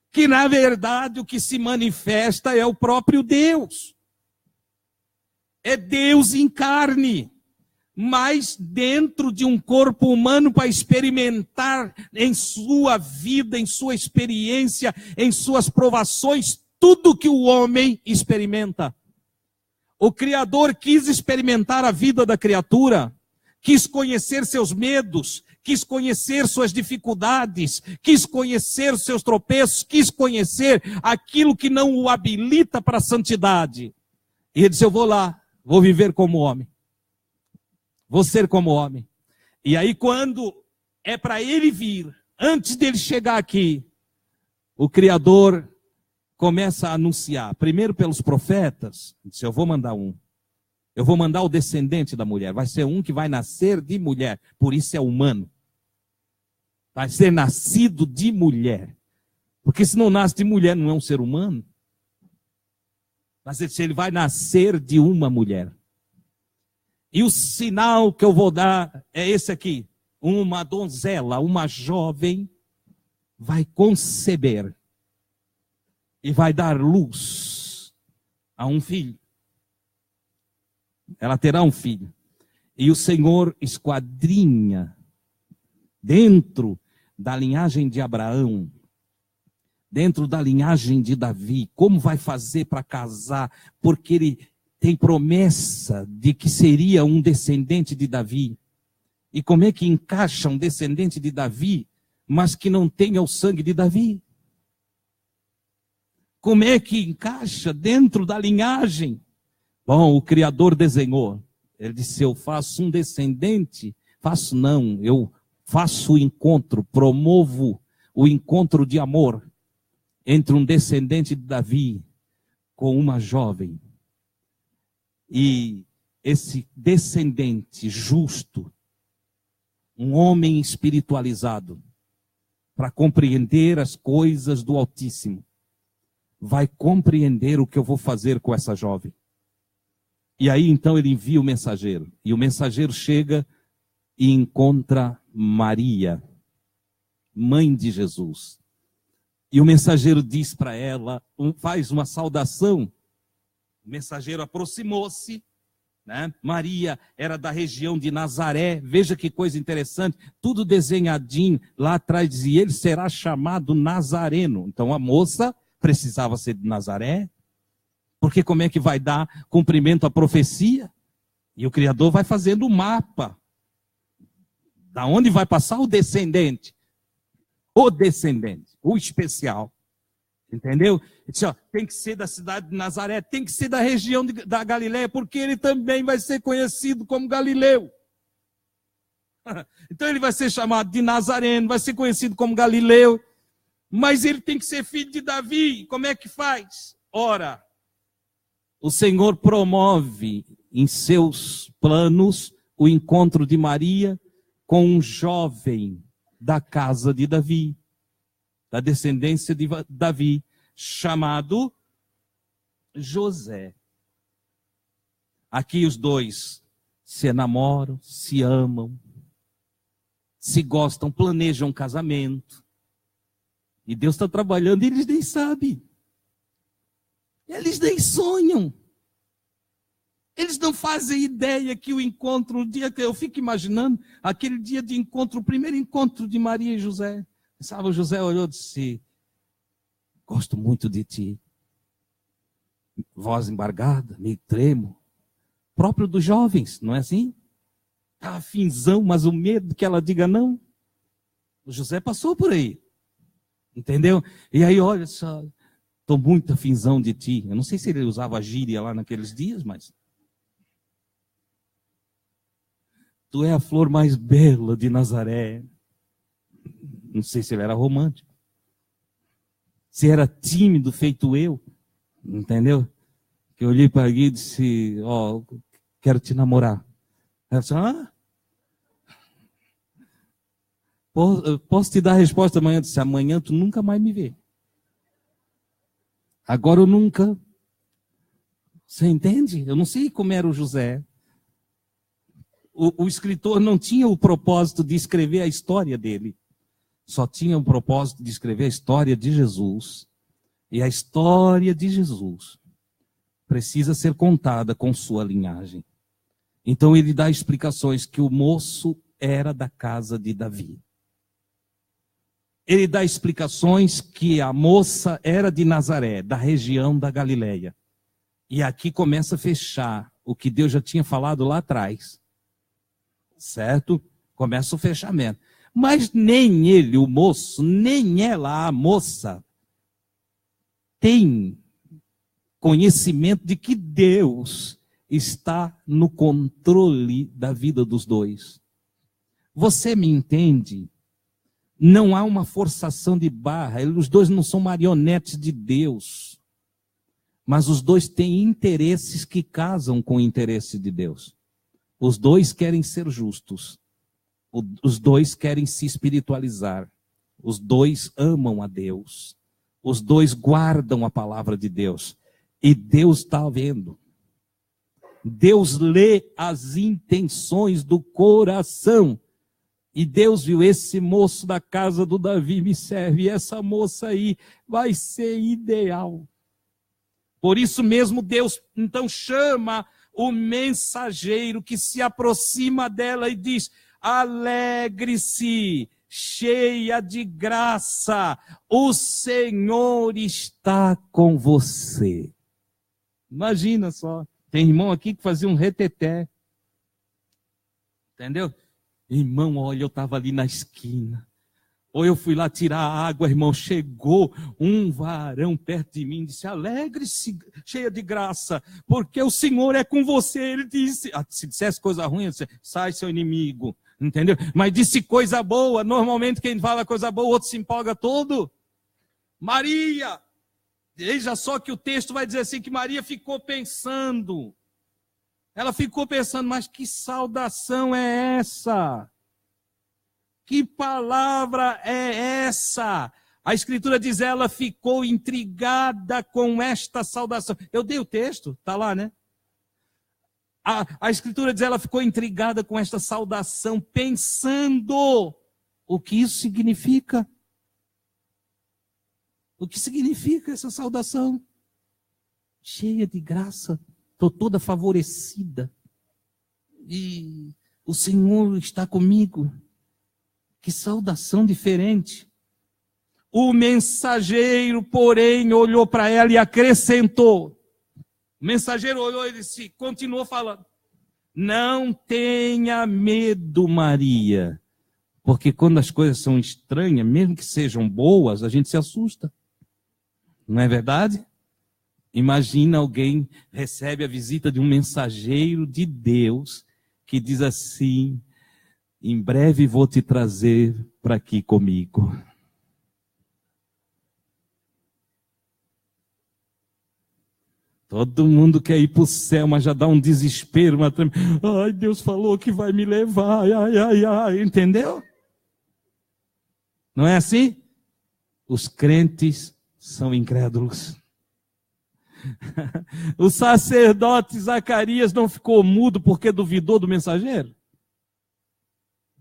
Que na verdade o que se manifesta é o próprio Deus. É Deus em carne, mas dentro de um corpo humano para experimentar em sua vida, em sua experiência, em suas provações, tudo que o homem experimenta. O Criador quis experimentar a vida da criatura, quis conhecer seus medos, quis conhecer suas dificuldades, quis conhecer seus tropeços, quis conhecer aquilo que não o habilita para a santidade. E ele disse, eu vou lá, vou viver como homem, vou ser como homem. E aí quando é para ele vir, antes dele chegar aqui, o Criador começa a anunciar, primeiro pelos profetas, disse, eu vou mandar um. Eu vou mandar o descendente da mulher. Vai ser um que vai nascer de mulher. Por isso é humano. Vai ser nascido de mulher. Porque se não nasce de mulher, não é um ser humano. Mas ele vai nascer de uma mulher. E o sinal que eu vou dar é esse aqui. Uma donzela, uma jovem, vai conceber. E vai dar luz a um filho. Ela terá um filho. E o Senhor esquadrinha dentro da linhagem de Abraão, dentro da linhagem de Davi, como vai fazer para casar, porque ele tem promessa de que seria um descendente de Davi. E como é que encaixa um descendente de Davi, mas que não tenha o sangue de Davi? Como é que encaixa dentro da linhagem? Bom, o Criador desenhou. Ele disse, eu faço um descendente. Faço não, eu faço o encontro, promovo o encontro de amor entre um descendente de Davi com uma jovem. E esse descendente justo, um homem espiritualizado, para compreender as coisas do Altíssimo, vai compreender o que eu vou fazer com essa jovem. E aí então ele envia o mensageiro. E o mensageiro chega e encontra Maria, mãe de Jesus. E o mensageiro diz para ela, faz uma saudação. O mensageiro aproximou-se, né? Maria era da região de Nazaré. Veja que coisa interessante, tudo desenhadinho. Lá atrás dizia, ele será chamado Nazareno. Então a moça precisava ser de Nazaré, porque como é que vai dar cumprimento à profecia? E o Criador vai fazendo o mapa. Da onde vai passar o descendente? O descendente, o especial. Entendeu? Ele disse, ó, tem que ser da cidade de Nazaré, tem que ser da região da Galileia, porque ele também vai ser conhecido como Galileu. Então ele vai ser chamado de Nazareno, vai ser conhecido como Galileu, mas ele tem que ser filho de Davi. Como é que faz? Ora, o Senhor promove em seus planos o encontro de Maria com um jovem da casa de Davi, da descendência de Davi, chamado José. Aqui os dois se enamoram, se amam, se gostam, planejam um casamento. E Deus está trabalhando e eles nem sabem. Eles nem sonham. Eles não fazem ideia que o encontro, o dia que eu fico imaginando, aquele dia de encontro, o primeiro encontro de Maria e José. Sabe, José olhou e disse, gosto muito de ti. Voz embargada, meio tremo. Próprio dos jovens, não é assim? Está afinzão, mas o medo que ela diga não. O José passou por aí. Entendeu? E aí, olha só, estou muito afinzão de ti. Eu não sei se ele usava gíria lá naqueles dias, mas... Tu é a flor mais bela de Nazaré. Não sei se ele era romântico. Se era tímido, feito eu. Entendeu? Que eu olhei para ele e disse, ó, quero te namorar. Ela disse, posso te dar a resposta amanhã? Eu disse, amanhã tu nunca mais me vê. Agora eu nunca. Você entende? Eu não sei como era o José. O escritor não tinha o propósito de escrever a história dele. Só tinha o propósito de escrever a história de Jesus. E a história de Jesus precisa ser contada com sua linhagem. Então ele dá explicações que o moço era da casa de Davi. Ele dá explicações que a moça era de Nazaré, da região da Galileia. E aqui começa a fechar o que Deus já tinha falado lá atrás. Certo? Começa o fechamento. Mas nem ele, o moço, nem ela, a moça, tem conhecimento de que Deus está no controle da vida dos dois. Você me entende? Não há uma forçação de barra, os dois não são marionetes de Deus, mas os dois têm interesses que casam com o interesse de Deus. Os dois querem ser justos. Os dois querem se espiritualizar. Os dois amam a Deus. Os dois guardam a palavra de Deus. E Deus está vendo. Deus lê as intenções do coração. E Deus viu, esse moço da casa do Davi me serve. E essa moça aí vai ser ideal. Por isso mesmo Deus então chama o mensageiro que se aproxima dela e diz, alegre-se, cheia de graça, o Senhor está com você. Imagina só, tem irmão aqui que fazia um reteté. Entendeu? Irmão, olha, eu estava ali na esquina. Ou eu fui lá tirar a água, irmão, chegou um varão perto de mim, disse, alegre-se, cheia de graça, porque o Senhor é com você. Ele disse, se dissesse coisa ruim, eu disse, sai seu inimigo, entendeu? Mas disse coisa boa, normalmente quem fala coisa boa, o outro se empolga todo. Maria, veja só que o texto vai dizer assim, que Maria ficou pensando. Ela ficou pensando, mas que saudação é essa? Que palavra é essa? A Escritura diz, ela ficou intrigada com esta saudação. Eu dei o texto, está lá, né? A Escritura diz, ela ficou intrigada com esta saudação, pensando o que isso significa. O que significa essa saudação? Cheia de graça, estou toda favorecida. E o Senhor está comigo. Que saudação diferente. O mensageiro, porém, olhou para ela e acrescentou. O mensageiro olhou e disse, continuou falando. Não tenha medo, Maria. Porque quando as coisas são estranhas, mesmo que sejam boas, a gente se assusta. Não é verdade? Imagina alguém recebe a visita de um mensageiro de Deus que diz assim, em breve vou te trazer para aqui comigo. Todo mundo quer ir para o céu, mas já dá um desespero. Ai, Deus falou que vai me levar. Ai, entendeu? Não é assim? Os crentes são incrédulos. O sacerdote Zacarias não ficou mudo porque duvidou do mensageiro?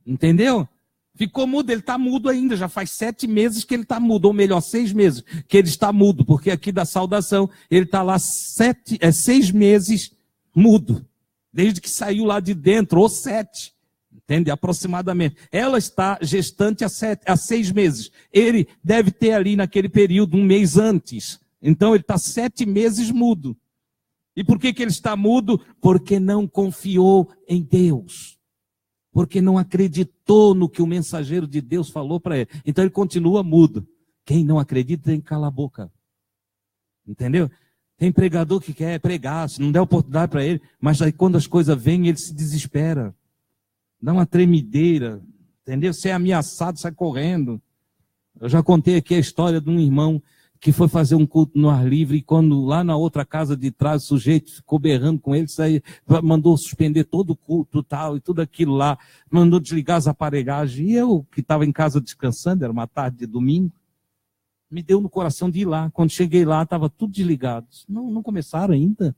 Entendeu? Ficou mudo, ele está mudo ainda, já faz 7 meses que ele está mudo, ou melhor, 6 meses que ele está mudo, porque aqui da saudação, ele está lá 6 meses mudo, desde que saiu lá de dentro, ou 7, entende? Aproximadamente. Ela está gestante há 6 meses, ele deve ter ali naquele período, 1 mês antes, então ele está 7 meses mudo. E por que ele está mudo? Porque não confiou em Deus. Porque não acreditou no que o mensageiro de Deus falou para ele. Então ele continua mudo. Quem não acredita tem que calar a boca. Entendeu? Tem pregador que quer pregar, se não der oportunidade para ele, mas aí quando as coisas vêm, ele se desespera. Dá uma tremedeira. Entendeu? Se é ameaçado, sai correndo. Eu já contei aqui a história de um irmão que foi fazer um culto no ar livre, e quando lá na outra casa de trás o sujeito ficou berrando com ele, mandou suspender todo o culto tal, e tudo aquilo lá, mandou desligar as aparelhagens, e eu, que estava em casa descansando, era uma tarde de domingo, me deu no coração de ir lá. Quando cheguei lá, estava tudo desligado. Não começaram ainda?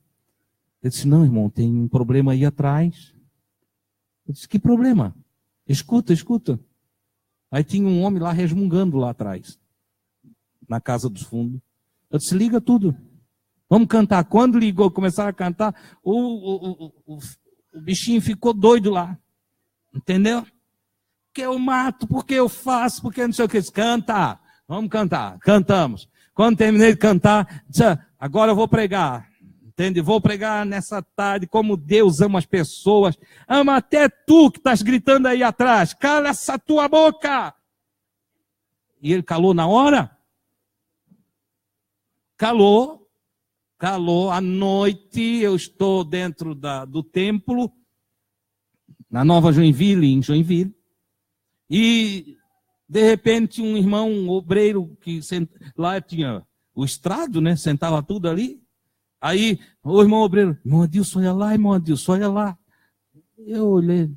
Eu disse, não, irmão, tem um problema aí atrás. Eu disse, que problema? Escuta. Aí tinha um homem lá resmungando lá atrás, na casa dos fundos. Eu disse, liga tudo. Vamos cantar. Quando ligou, começaram a cantar, o bichinho ficou doido lá. Entendeu? Porque eu mato, porque eu faço, porque não sei o que. Canta. Vamos cantar. Cantamos. Quando terminei de cantar, disse, agora eu vou pregar. Entende? Vou pregar nessa tarde como Deus ama as pessoas. Ama até tu que estás gritando aí atrás. Cala essa tua boca. E ele calou na hora. Calou, à noite eu estou dentro do templo, na Nova Joinville, em Joinville, e de repente um irmão, um obreiro, que lá tinha o estrado, né, sentava tudo ali, aí o irmão obreiro, irmão Adilson, olha lá, irmão Adilson, olha lá. Eu olhei,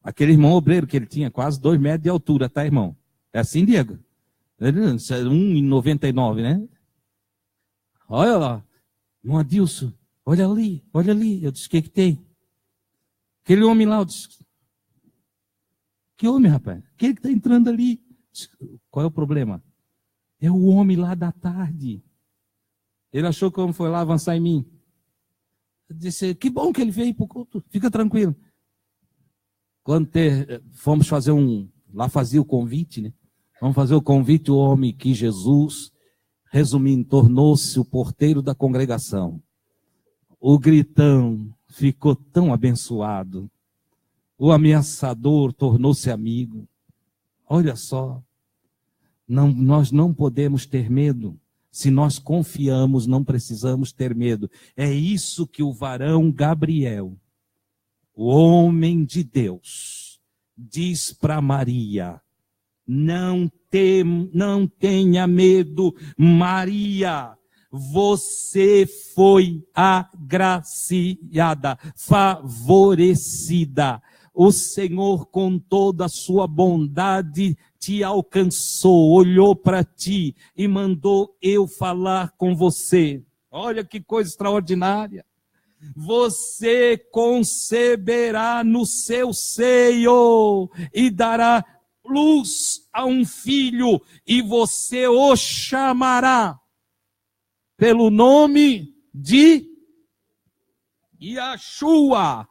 aquele irmão obreiro que ele tinha quase 2 metros de altura, tá, irmão? É assim, Diego? 1,99, né? Olha lá, irmão Adilson, olha ali. Eu disse, o que tem? Aquele homem lá, eu disse, que homem, rapaz? Aquele que está entrando ali. Disse, qual é o problema? É o homem lá da tarde. Ele achou que o homem foi lá avançar em mim. Eu disse, que bom que ele veio para o culto, fica tranquilo. Quando fomos fazer Lá fazia o convite, né? Vamos fazer o convite, o homem que Jesus, resumindo, tornou-se o porteiro da congregação. O gritão ficou tão abençoado. O ameaçador tornou-se amigo. Olha só, nós não podemos ter medo. Se nós confiamos, não precisamos ter medo. É isso que o varão Gabriel, o homem de Deus, diz para Maria: não tenha medo, Maria. Você foi agraciada, favorecida. O Senhor, com toda a sua bondade, te alcançou, olhou para ti e mandou eu falar com você. Olha que coisa extraordinária. Você conceberá no seu seio e dará luz a um filho, e você o chamará pelo nome de Yeshua,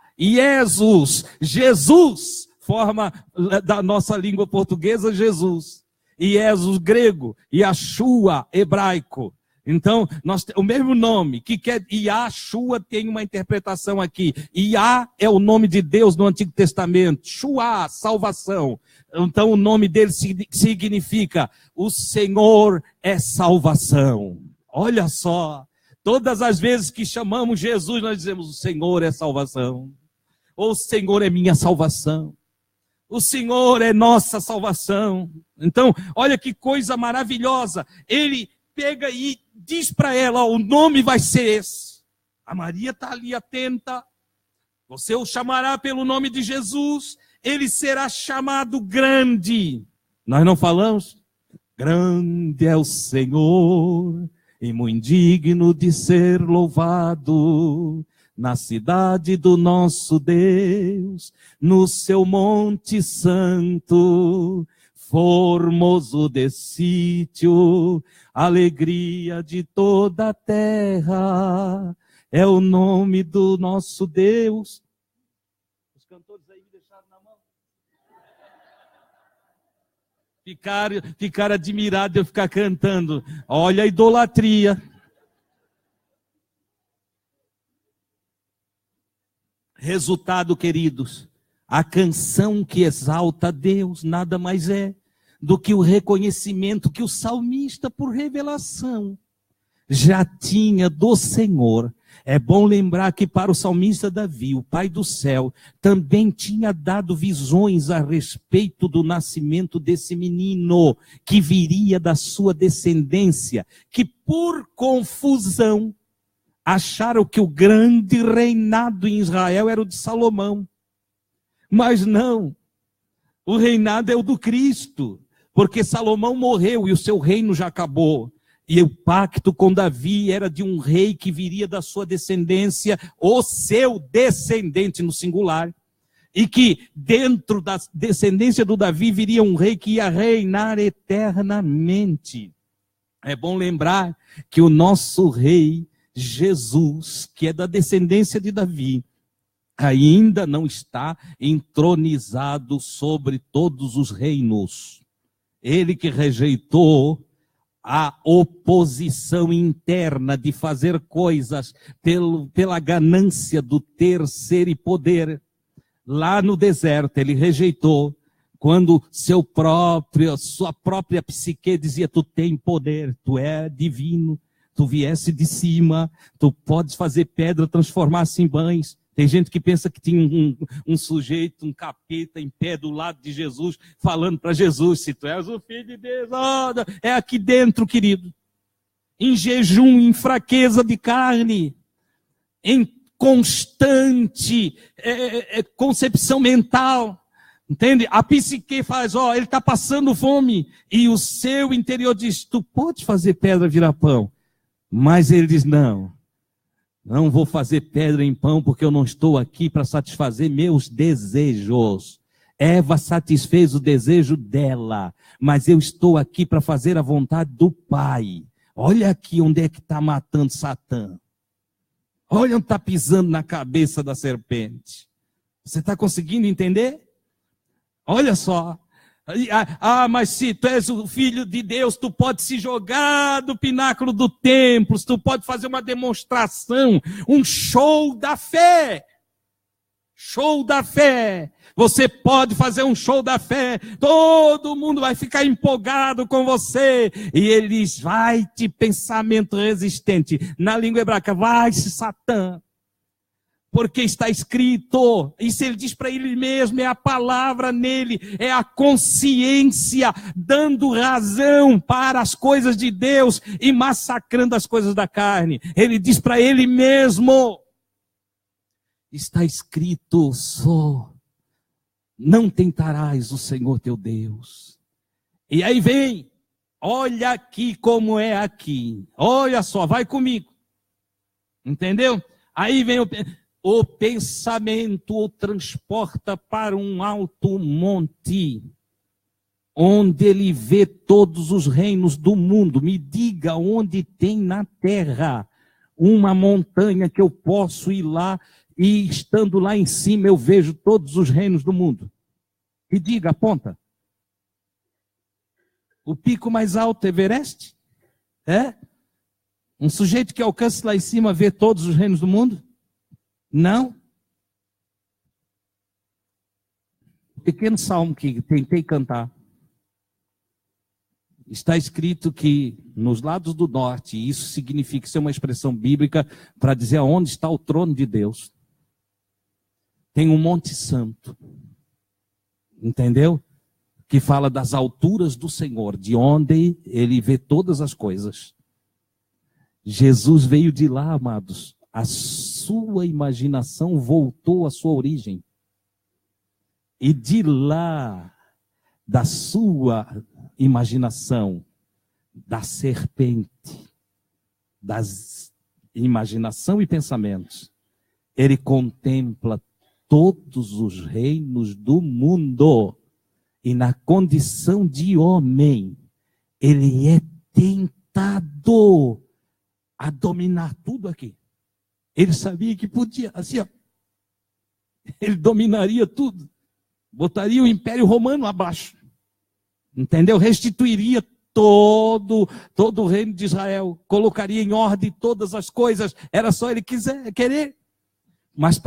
Jesus, forma da nossa língua portuguesa, Jesus. Jesus grego, Yeshua hebraico. Então, o mesmo nome, que quer Yeshua, tem uma interpretação aqui. Yah é o nome de Deus no Antigo Testamento. Shua, salvação. Então, o nome dele significa: o Senhor é salvação. Olha só, todas as vezes que chamamos Jesus, nós dizemos: o Senhor é salvação. Ou o Senhor é minha salvação. O Senhor é nossa salvação. Então, olha que coisa maravilhosa. Ele pega e diz para ela: o nome vai ser esse. A Maria está ali atenta. Você o chamará pelo nome de Jesus. Ele será chamado grande. Nós não falamos? Grande é o Senhor e muito digno de ser louvado na cidade do nosso Deus, no seu monte santo, formoso de sítio, alegria de toda a terra, é o nome do nosso Deus. Os cantores aí me deixaram na mão. Ficaram admirados de eu ficar cantando. Olha a idolatria. Resultado, queridos, a canção que exalta a Deus nada mais é do que o reconhecimento que o salmista, por revelação, já tinha do Senhor. É bom lembrar que para o salmista Davi, o Pai do céu, também tinha dado visões a respeito do nascimento desse menino, que viria da sua descendência, que por confusão acharam que o grande reinado em Israel era o de Salomão. Mas não, o reinado é o do Cristo, porque Salomão morreu e o seu reino já acabou. E o pacto com Davi era de um rei que viria da sua descendência, o seu descendente no singular. E que dentro da descendência do Davi viria um rei que ia reinar eternamente. É bom lembrar que o nosso rei, Jesus, que é da descendência de Davi, ainda não está entronizado sobre todos os reinos. Ele que rejeitou a oposição interna de fazer coisas pela ganância do ter, ser e poder. Lá no deserto ele rejeitou, quando sua própria psique dizia: tu tem poder, tu é divino, tu viesse de cima, tu podes fazer pedra transformar-se em pães. Tem gente que pensa que tinha um sujeito, um capeta em pé do lado de Jesus, falando para Jesus: se tu és o Filho de Deus, é aqui dentro, querido. Em jejum, em fraqueza de carne, em constante concepção mental. Entende? A psique faz: ele está passando fome. E o seu interior diz: tu pode fazer pedra virar pão. Mas ele diz: não vou fazer pedra em pão, porque eu não estou aqui para satisfazer meus desejos. Eva satisfez o desejo dela, mas eu estou aqui para fazer a vontade do Pai. Olha aqui onde é que está matando Satã. Olha onde está pisando na cabeça da serpente. Você está conseguindo entender? Olha só, Mas se tu és o filho de Deus, tu pode se jogar do pináculo do templo, tu pode fazer uma demonstração, um show da fé. Show da fé. Você pode fazer um show da fé, todo mundo vai ficar empolgado com você. E eles vai-te pensamento resistente. Na língua hebraica, vai-se Satã. Porque está escrito, isso ele diz para ele mesmo, é a palavra nele, é a consciência dando razão para as coisas de Deus e massacrando as coisas da carne. Ele diz para ele mesmo, está escrito, só não tentarás o Senhor teu Deus. E aí vem, olha aqui como é aqui, olha só, vai comigo, entendeu? Aí vem o pensamento o transporta para um alto monte, onde ele vê todos os reinos do mundo. Me diga onde tem na terra uma montanha que eu posso ir lá e estando lá em cima eu vejo todos os reinos do mundo. E diga, aponta. O pico mais alto, Everest? É? Um sujeito que alcança lá em cima vê todos os reinos do mundo? Não. Pequeno salmo que tentei cantar. Está escrito que nos lados do norte, e isso significa, isso é uma expressão bíblica para dizer aonde está o trono de Deus. Tem um Monte Santo. Entendeu? Que fala das alturas do Senhor, de onde ele vê todas as coisas. Jesus veio de lá, amados. A sua imaginação voltou à sua origem. E de lá, da sua imaginação, da serpente, das imaginação e pensamentos, ele contempla todos os reinos do mundo. E na condição de homem, ele é tentado a dominar tudo aqui. Ele sabia que podia, assim, ó, ele dominaria tudo. Botaria o Império Romano abaixo. Entendeu? Restituiria todo o reino de Israel. Colocaria em ordem todas as coisas. Era só ele querer. Mas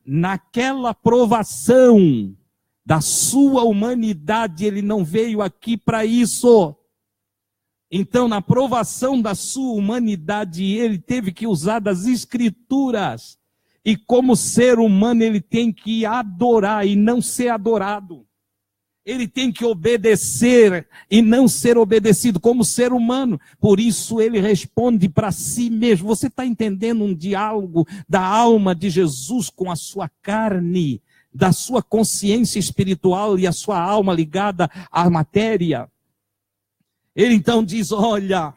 naquela provação da sua humanidade, ele não veio aqui para isso. Então, na provação da sua humanidade, ele teve que usar das escrituras. E como ser humano, ele tem que adorar e não ser adorado. Ele tem que obedecer e não ser obedecido como ser humano. Por isso ele responde para si mesmo. Você está entendendo um diálogo da alma de Jesus com a sua carne, da sua consciência espiritual e a sua alma ligada à matéria? Ele então diz, olha,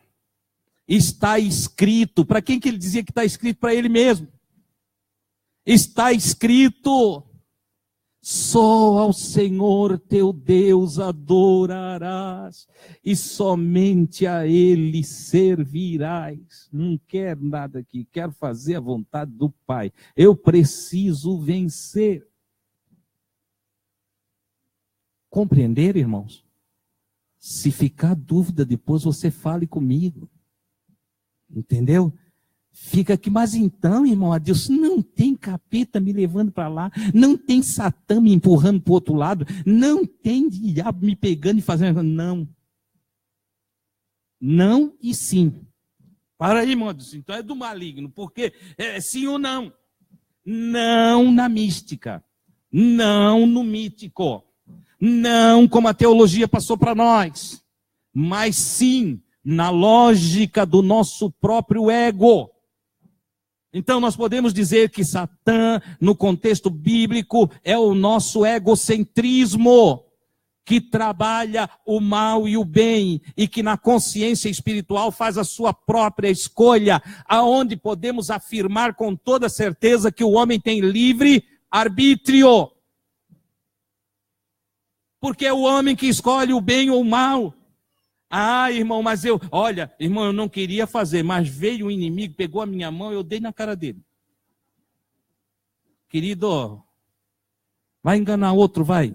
está escrito. Para quem que ele dizia que está escrito? Para ele mesmo. Está escrito, só ao Senhor teu Deus adorarás e somente a Ele servirás. Não quero nada aqui, quero fazer a vontade do Pai. Eu preciso vencer. Compreender, irmãos? Se ficar dúvida depois, você fale comigo. Entendeu? Fica aqui, mas então, irmão Adilson, não tem capeta me levando para lá, não tem Satã me empurrando para o outro lado, não tem diabo me pegando e fazendo. Não. Não e sim. Para aí, irmão Adilson, então é do maligno, porque é sim ou não? Não na mística, não no mítico, não como a teologia passou para nós, mas sim na lógica do nosso próprio ego. Então nós podemos dizer que Satã, no contexto bíblico, é o nosso egocentrismo, que trabalha o mal e o bem, e que na consciência espiritual faz a sua própria escolha, aonde podemos afirmar com toda certeza que o homem tem livre arbítrio. Porque é o homem que escolhe o bem ou o mal. Ah, irmão, mas olha, irmão, eu não queria fazer, mas veio um inimigo, pegou a minha mão e eu dei na cara dele. Querido, vai enganar outro, vai.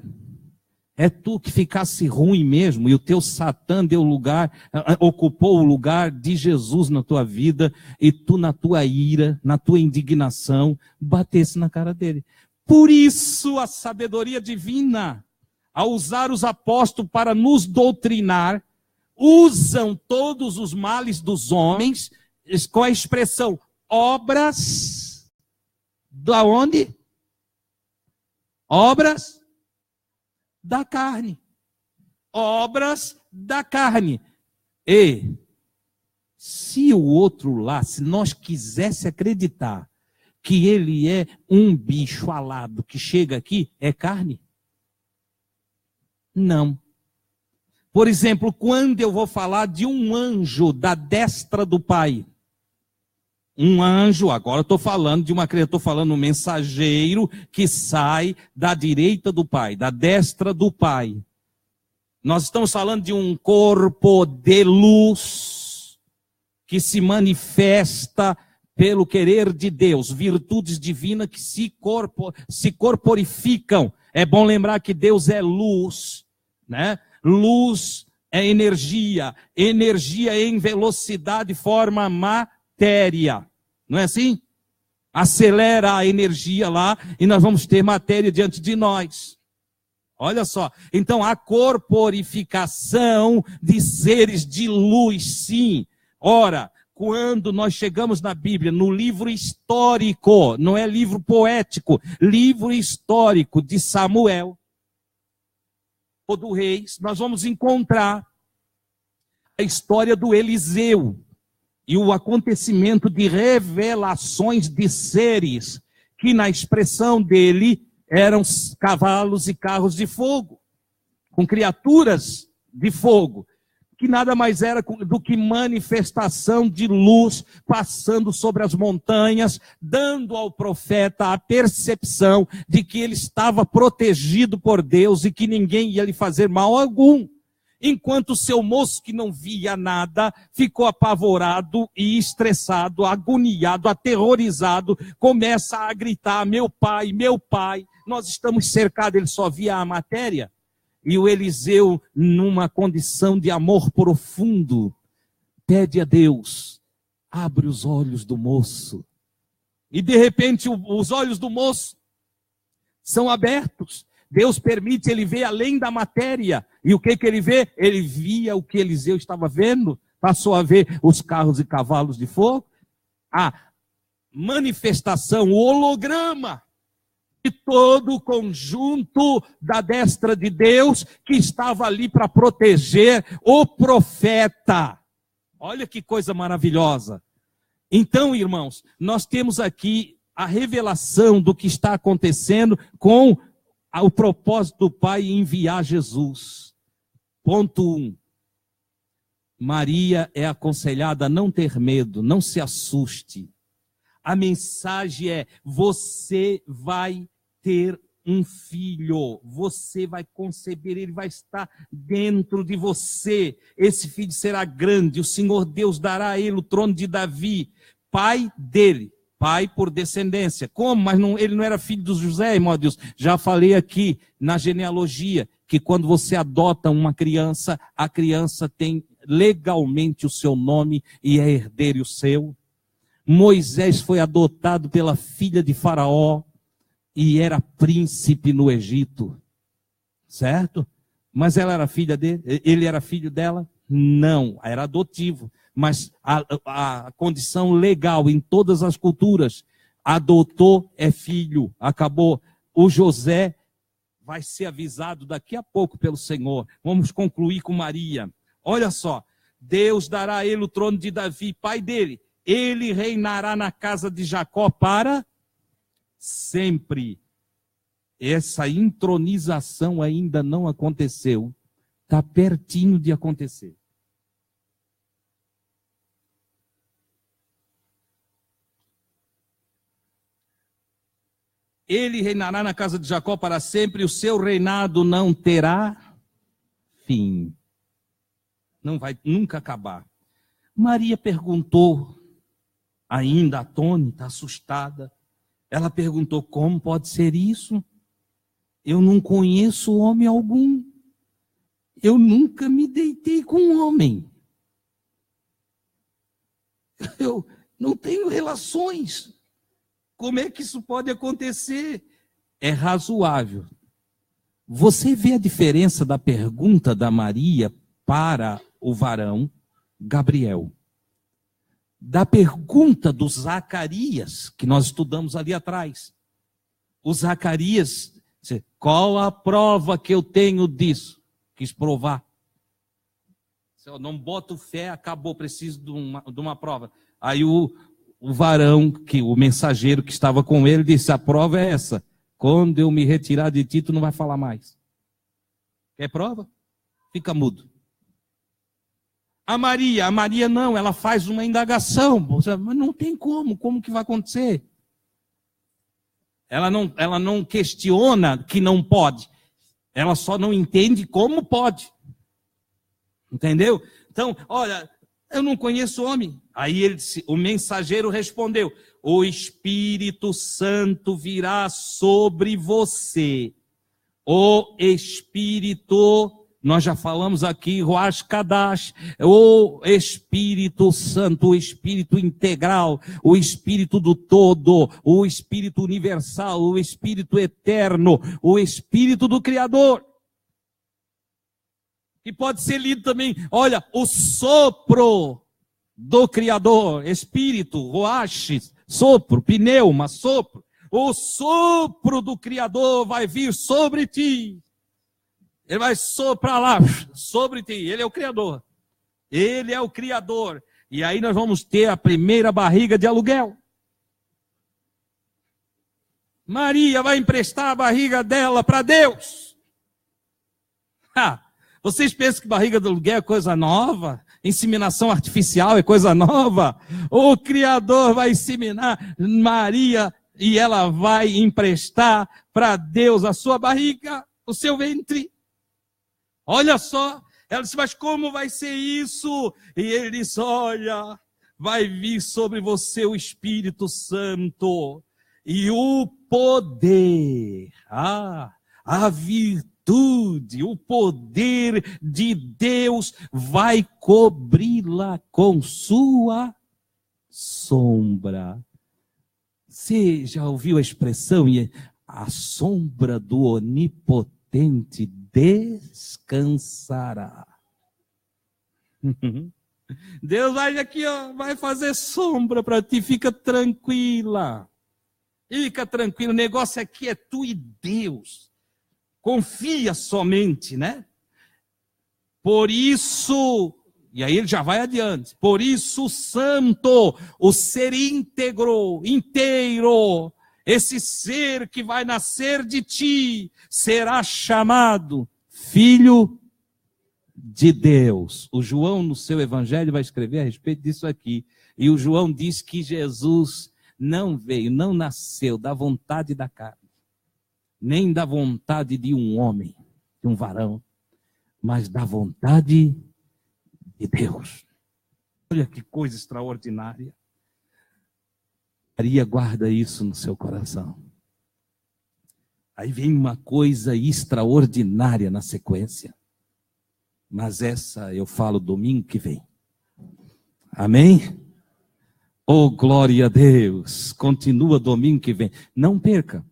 É tu que ficasse ruim mesmo, e o teu Satã deu lugar, ocupou o lugar de Jesus na tua vida, e tu na tua ira, na tua indignação, batesse na cara dele. Por isso a sabedoria divina, ao usar os apóstolos para nos doutrinar, usam todos os males dos homens, com a expressão, obras, da onde? Obras da carne. Obras da carne. E se o outro lá, se nós quisesse acreditar que ele é um bicho alado que chega aqui, é carne? Não. Por exemplo, quando eu vou falar de um anjo da destra do Pai, um anjo, agora estou falando de uma criatura, estou falando um mensageiro que sai da direita do Pai, da destra do Pai. Nós estamos falando de um corpo de luz que se manifesta pelo querer de Deus, virtudes divinas que se corporificam. É bom lembrar que Deus é luz, né? Luz é energia, energia em velocidade forma matéria, não é assim? Acelera a energia lá e nós vamos ter matéria diante de nós. Olha só, então a corporificação de seres de luz, sim. Ora, quando nós chegamos na Bíblia, no livro histórico, não é livro poético, livro histórico de Samuel, ou do Reis, nós vamos encontrar a história do Eliseu e o acontecimento de revelações de seres que na expressão dele eram cavalos e carros de fogo, com criaturas de fogo, que nada mais era do que manifestação de luz passando sobre as montanhas, dando ao profeta a percepção de que ele estava protegido por Deus e que ninguém ia lhe fazer mal algum. Enquanto o seu moço, que não via nada, ficou apavorado e estressado, agoniado, aterrorizado, começa a gritar, meu pai, nós estamos cercados, ele só via a matéria. E o Eliseu, numa condição de amor profundo, pede a Deus, abre os olhos do moço. E de repente os olhos do moço são abertos. Deus permite ele ver além da matéria. E o que ele vê? Ele via o que Eliseu estava vendo. Passou a ver os carros e cavalos de fogo. A manifestação, o holograma de todo o conjunto da destra de Deus que estava ali para proteger o profeta. Olha que coisa maravilhosa. Então, irmãos, nós temos aqui a revelação do que está acontecendo com o propósito do Pai em enviar Jesus. Ponto 1. Maria é aconselhada a não ter medo, não se assuste. A mensagem é, você vai ter um filho, você vai conceber, ele vai estar dentro de você. Esse filho será grande, o Senhor Deus dará a ele o trono de Davi, pai dele. Pai por descendência. Como? Mas não, ele não era filho de José, irmão Deus. Já falei aqui na genealogia que quando você adota uma criança, a criança tem legalmente o seu nome e é herdeiro seu. Moisés foi adotado pela filha de Faraó e era príncipe no Egito. Certo? Mas ela era filha dele? Ele era filho dela? Não, era adotivo. Mas a condição legal em todas as culturas, adotou é filho, acabou. O José vai ser avisado daqui a pouco pelo Senhor. Vamos concluir com Maria. Olha só, Deus dará a ele o trono de Davi, pai dele. Ele reinará na casa de Jacó para sempre. Essa intronização ainda não aconteceu. Está pertinho de acontecer. Ele reinará na casa de Jacó para sempre, e o seu reinado não terá fim. Não vai nunca acabar. Maria perguntou, ainda atônita, assustada. Ela perguntou, como pode ser isso? Eu não conheço homem algum. eu nunca me deitei com um homem. Eu não tenho relações. Como é que isso pode acontecer? É razoável. Você vê a diferença da pergunta da Maria para o varão Gabriel, da pergunta do Zacarias, que nós estudamos ali atrás. O Zacarias, qual a prova que eu tenho disso? Quis provar. Se eu não boto fé, acabou, preciso de uma prova. Aí o varão, o mensageiro que estava com ele, disse, a prova é essa. Quando eu me retirar de ti, tu não vai falar mais. Quer prova? Fica mudo. A Maria não, ela faz uma indagação. Mas não tem como que vai acontecer? Ela não questiona que não pode. Ela só não entende como pode. Entendeu? Então, olha, eu não conheço homem. Aí o mensageiro respondeu, o Espírito Santo virá sobre você. O Espírito, nós já falamos aqui, Ruach Kadash, o Espírito Santo, o Espírito integral, o Espírito do todo, o Espírito universal, o Espírito eterno, o Espírito do Criador. E pode ser lido também, olha, o sopro do Criador, Espírito, Ruach, sopro, pneuma, sopro. O sopro do Criador vai vir sobre ti. Ele vai soprar lá, sobre ti. Ele é o Criador. Ele é o Criador. E aí nós vamos ter a primeira barriga de aluguel. Maria vai emprestar a barriga dela para Deus. Vocês pensam que barriga de aluguel é coisa nova? Inseminação artificial é coisa nova? O Criador vai inseminar Maria e ela vai emprestar para Deus a sua barriga, o seu ventre. Olha só, ela disse, mas como vai ser isso? E ele disse, olha, vai vir sobre você o Espírito Santo e o poder, a virtude, o poder de Deus vai cobri-la com sua sombra. Você já ouviu a expressão, a sombra do onipotente descansará. Deus vai aqui, vai fazer sombra para ti, fica tranquila. Fica tranquila, o negócio aqui é tu e Deus. Confia somente, né? Por isso, e aí ele já vai adiante, por isso o santo, o ser íntegro, inteiro, esse ser que vai nascer de ti, será chamado Filho de Deus. O João, no seu evangelho, vai escrever a respeito disso aqui. E o João diz que Jesus não veio, não nasceu da vontade da carne, nem da vontade de um homem, de um varão, mas da vontade de Deus. Olha que coisa extraordinária. Maria guarda isso no seu coração. Aí vem uma coisa extraordinária na sequência. Mas essa eu falo domingo que vem. Amém? Oh, glória a Deus. Continua domingo que vem. Não perca.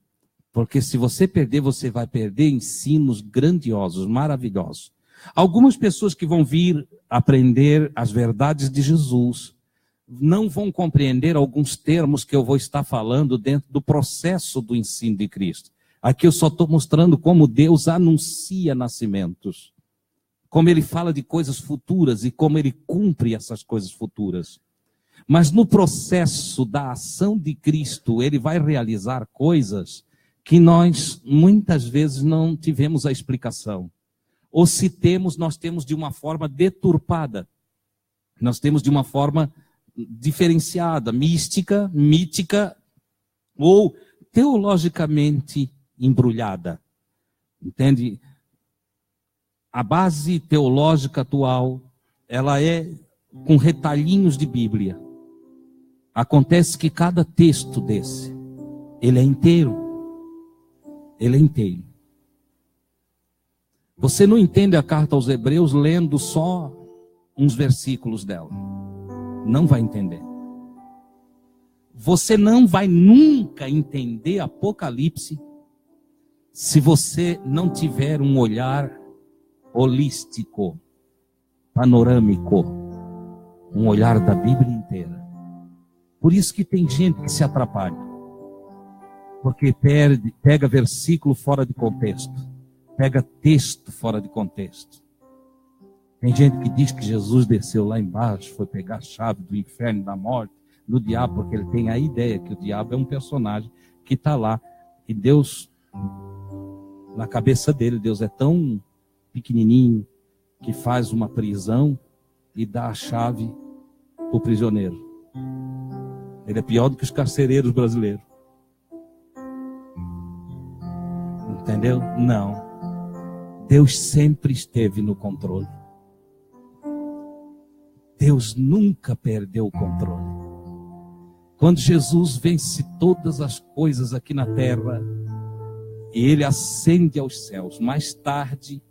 Porque se você perder, você vai perder ensinos grandiosos, maravilhosos. Algumas pessoas que vão vir aprender as verdades de Jesus não vão compreender alguns termos que eu vou estar falando dentro do processo do ensino de Cristo. Aqui eu só estou mostrando como Deus anuncia nascimentos, como Ele fala de coisas futuras e como Ele cumpre essas coisas futuras. Mas no processo da ação de Cristo, Ele vai realizar coisas que nós muitas vezes não tivemos a explicação. Ou se temos, nós temos de uma forma deturpada. Nós temos de uma forma diferenciada, mística, mítica ou teologicamente embrulhada. Entende? A base teológica atual, ela é com retalhinhos de Bíblia. Acontece que cada texto desse, ele é inteiro. Ele é inteiro. Você não entende a carta aos Hebreus lendo só uns versículos dela. Não vai entender. Você não vai nunca entender Apocalipse se você não tiver um olhar holístico, panorâmico, um olhar da Bíblia inteira. Por isso que tem gente que se atrapalha, porque pega versículo fora de contexto, pega texto fora de contexto. Tem gente que diz que Jesus desceu lá embaixo, foi pegar a chave do inferno, da morte, do diabo, porque ele tem a ideia que o diabo é um personagem que está lá, e Deus, na cabeça dele, Deus é tão pequenininho que faz uma prisão e dá a chave para o prisioneiro. Ele é pior do que os carcereiros brasileiros. Entendeu? Não. Deus sempre esteve no controle. Deus nunca perdeu o controle. Quando Jesus vence todas as coisas aqui na terra, e ele ascende aos céus, mais tarde,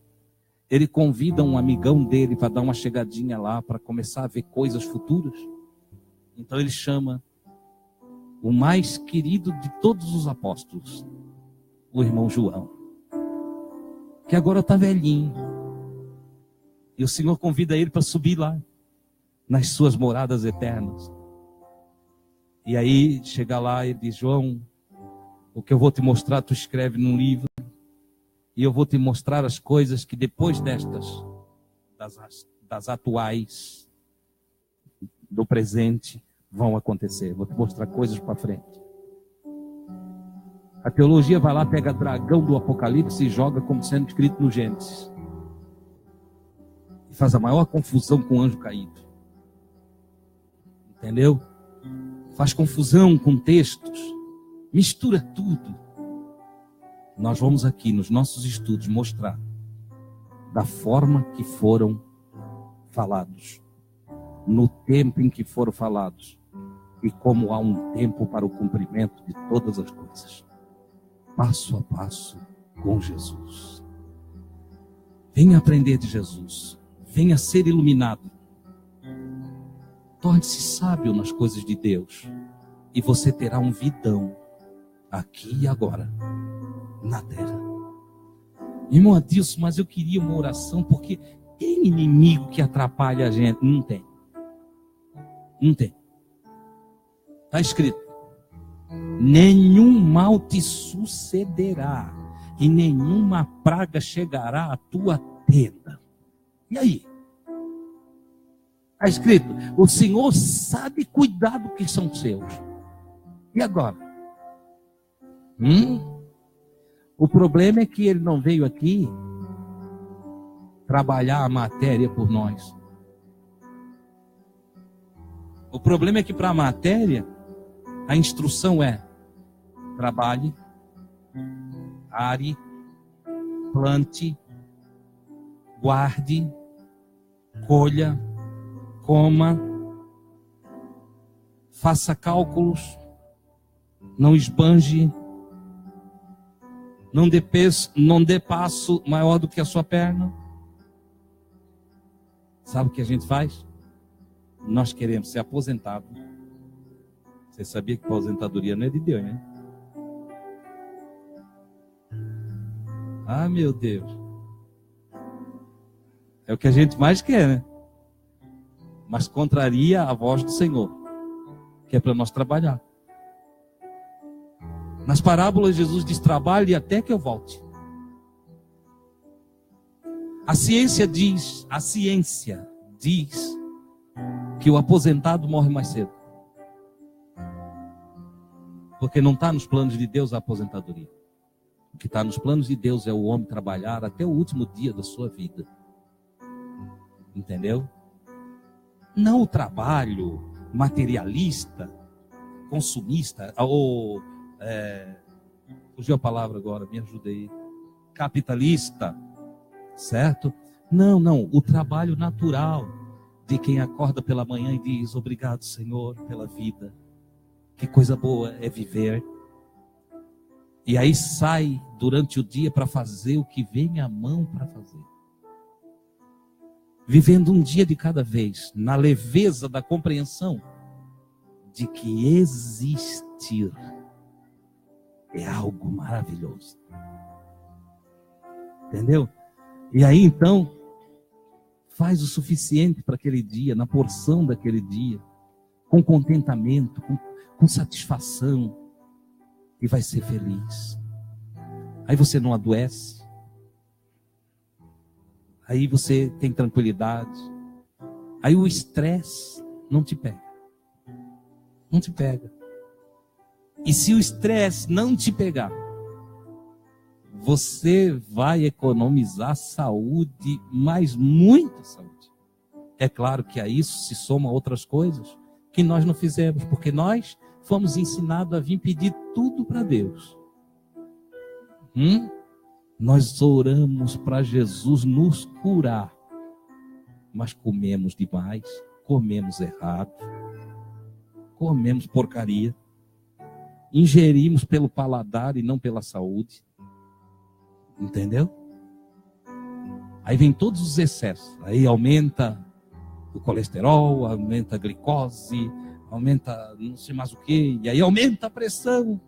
ele convida um amigão dele para dar uma chegadinha lá, para começar a ver coisas futuras. Então ele chama o mais querido de todos os apóstolos, o irmão João, que agora está velhinho. E o Senhor convida ele para subir lá, nas suas moradas eternas. E aí, chega lá e diz: João, o que eu vou te mostrar, tu escreve num livro, e eu vou te mostrar as coisas que depois destas, das atuais, do presente, vão acontecer. Vou te mostrar coisas para frente. A teologia vai lá, pega dragão do Apocalipse e joga como sendo escrito no Gênesis. E faz a maior confusão com o anjo caído. Entendeu? Faz confusão com textos. Mistura tudo. Nós vamos aqui nos nossos estudos mostrar da forma que foram falados, no tempo em que foram falados, e como há um tempo para o cumprimento de todas as coisas. Passo a passo com Jesus. Venha aprender de Jesus. Venha ser iluminado. Torne-se sábio nas coisas de Deus. E você terá um vidão aqui e agora, na terra. Irmão Adilson, mas eu queria uma oração, porque tem inimigo que atrapalha a gente. Não tem. Não tem. Está escrito: nenhum mal te sucederá, e nenhuma praga chegará à tua tenda. E aí? Está escrito: o Senhor sabe cuidar do que são seus. E agora? O problema é que ele não veio aqui trabalhar a matéria por nós. O problema é que para a matéria, a instrução é: trabalhe, are, plante, guarde, colha, coma, faça cálculos, não esbanje, não dê passo maior do que a sua perna. Sabe o que a gente faz? Nós queremos ser aposentados. Você sabia que a aposentadoria não é de Deus, né? Ah, meu Deus. É o que a gente mais quer, né? Mas contraria a voz do Senhor, que é para nós trabalhar. Nas parábolas, Jesus diz: trabalhe até que eu volte. A ciência diz que o aposentado morre mais cedo. Porque não está nos planos de Deus a aposentadoria. O que está nos planos de Deus é o homem trabalhar até o último dia da sua vida. Entendeu? Não o trabalho materialista, consumista, ou fugiu a palavra agora, me ajuda aí. Capitalista, certo? Não, o trabalho natural de quem acorda pela manhã e diz: obrigado, Senhor, pela vida. Que coisa boa é viver. E aí sai durante o dia para fazer o que vem à mão para fazer. Vivendo um dia de cada vez, na leveza da compreensão de que existir é algo maravilhoso. Entendeu? E aí então, faz o suficiente para aquele dia, na porção daquele dia, com contentamento, com satisfação, e vai ser feliz. Aí você não adoece, aí você tem tranquilidade, aí o estresse não te pega. Não te pega. E se o estresse não te pegar, você vai economizar saúde, mas muita saúde. É claro que a isso se soma outras coisas que nós não fizemos, porque nós fomos ensinados a vir pedir tudo para Deus. Nós oramos para Jesus nos curar, mas comemos demais, comemos errado, comemos porcaria, ingerimos pelo paladar e não pela saúde. Entendeu? Aí vem todos os excessos. Aí aumenta o colesterol, aumenta a glicose, aumenta não sei mais o que, e aí aumenta a pressão.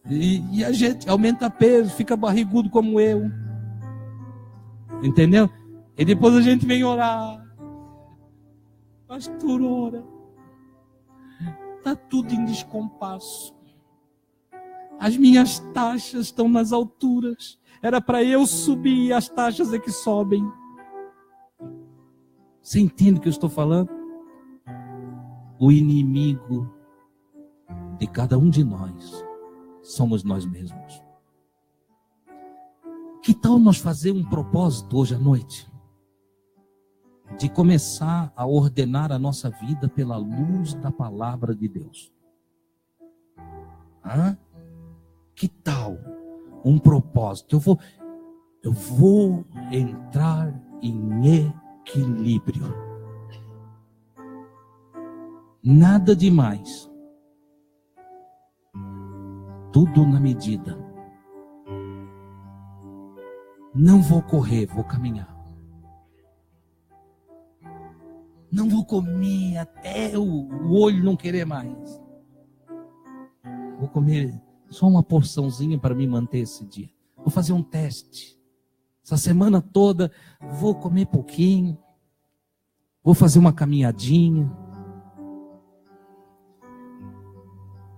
E a gente aumenta peso, fica barrigudo como eu. Entendeu? E depois a gente vem orar. Pastor, ora. Está tudo em descompasso. As minhas taxas estão nas alturas. Era para eu subir e as taxas é que sobem. Você entende o que eu estou falando? O inimigo de cada um de nós somos nós mesmos. Que tal nós fazer um propósito hoje à noite? De começar a ordenar a nossa vida pela luz da palavra de Deus. Que tal um propósito? Eu vou entrar em equilíbrio. Nada demais. Tudo na medida. Não vou correr, vou caminhar. Não vou comer até o olho não querer mais. Vou comer só uma porçãozinha para me manter esse dia. Vou fazer um teste. Essa semana toda vou comer pouquinho. Vou fazer uma caminhadinha.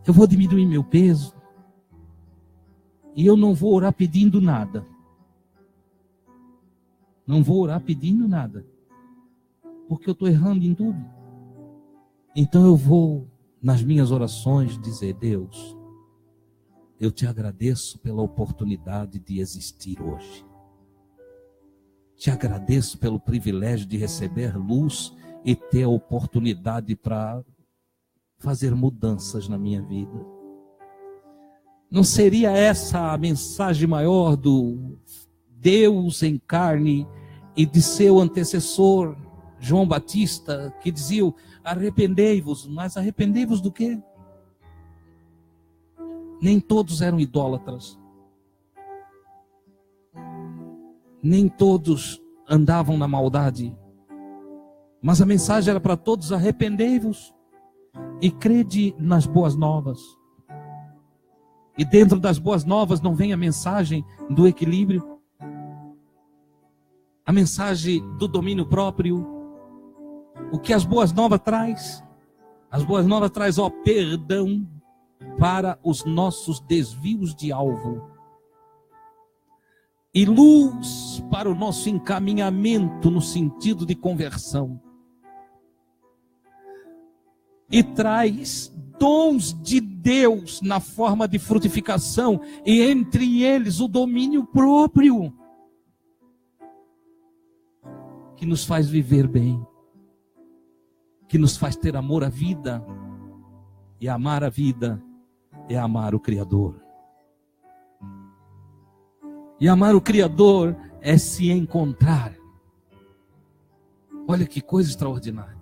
Eu vou diminuir meu peso. E eu não vou orar pedindo nada. Não vou orar pedindo nada. Porque eu estou errando em tudo. Então eu vou, nas minhas orações, dizer: Deus, eu te agradeço pela oportunidade de existir hoje. Te agradeço pelo privilégio de receber luz e ter a oportunidade para fazer mudanças na minha vida. Não seria essa a mensagem maior do Deus em carne e de seu antecessor João Batista, que dizia: arrependei-vos, mas arrependei-vos do quê? Nem todos eram idólatras. Nem todos andavam na maldade. Mas a mensagem era para todos: arrependei-vos e crede nas boas novas. E dentro das boas novas não vem a mensagem do equilíbrio, a mensagem do domínio próprio. O que as boas novas traz? As boas novas traz perdão para os nossos desvios de alvo e luz para o nosso encaminhamento no sentido de conversão. E traz dons de Deus na forma de frutificação, e entre eles o domínio próprio, que nos faz viver bem, que nos faz ter amor à vida, e amar a vida é amar o Criador. E amar o Criador é se encontrar. Olha que coisa extraordinária.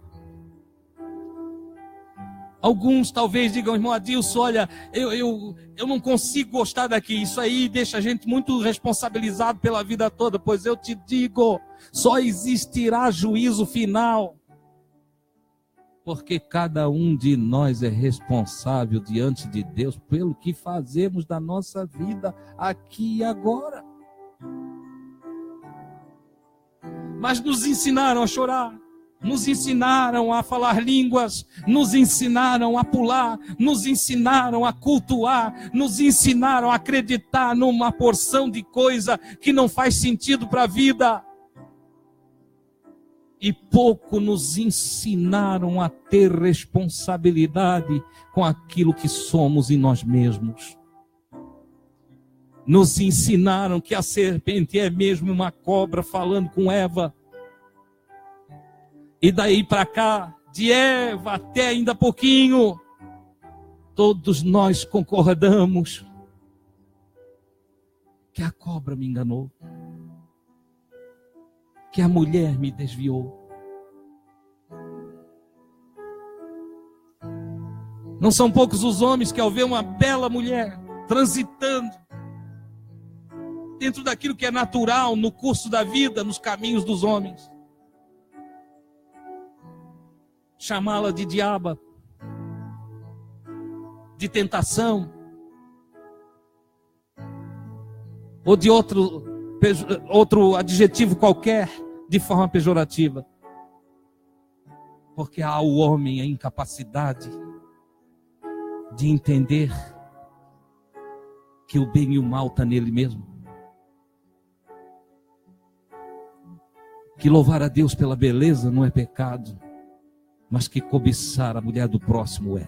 Alguns talvez digam, irmão Adilson, olha, eu não consigo gostar daqui. Isso aí deixa a gente muito responsabilizado pela vida toda. Pois eu te digo, só existirá juízo final. Porque cada um de nós é responsável diante de Deus pelo que fazemos da nossa vida aqui e agora. Mas nos ensinaram a chorar. Nos ensinaram a falar línguas, nos ensinaram a pular, nos ensinaram a cultuar, nos ensinaram a acreditar numa porção de coisa que não faz sentido para a vida. E pouco nos ensinaram a ter responsabilidade com aquilo que somos em nós mesmos. Nos ensinaram que a serpente é mesmo uma cobra falando com Eva. E daí para cá, de Eva até ainda pouquinho, todos nós concordamos que a cobra me enganou, que a mulher me desviou. Não são poucos os homens que, ao ver uma bela mulher transitando dentro daquilo que é natural no curso da vida, nos caminhos dos homens, chamá-la de diaba, de tentação, ou de outro adjetivo qualquer, de forma pejorativa. Porque há o homem a incapacidade de entender que o bem e o mal está nele mesmo. Que louvar a Deus pela beleza não é pecado, mas que cobiçar a mulher do próximo é.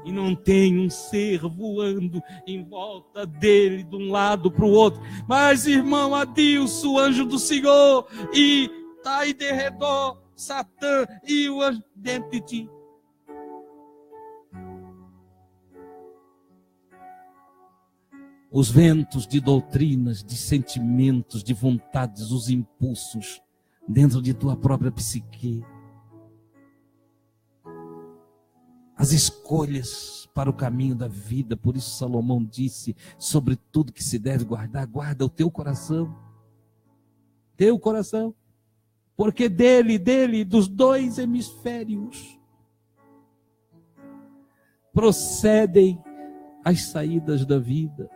E não tem um ser voando em volta dele, de um lado para o outro. Mas, irmão Adilson, o anjo do Senhor, e está aí de redor Satã e o anjo dentro de ti. Os ventos de doutrinas, de sentimentos, de vontades, os impulsos dentro de tua própria psique. As escolhas para o caminho da vida. Por isso Salomão disse, sobre tudo que se deve guardar, guarda o teu coração. Teu coração. Porque dele, dos dois hemisférios, procedem as saídas da vida.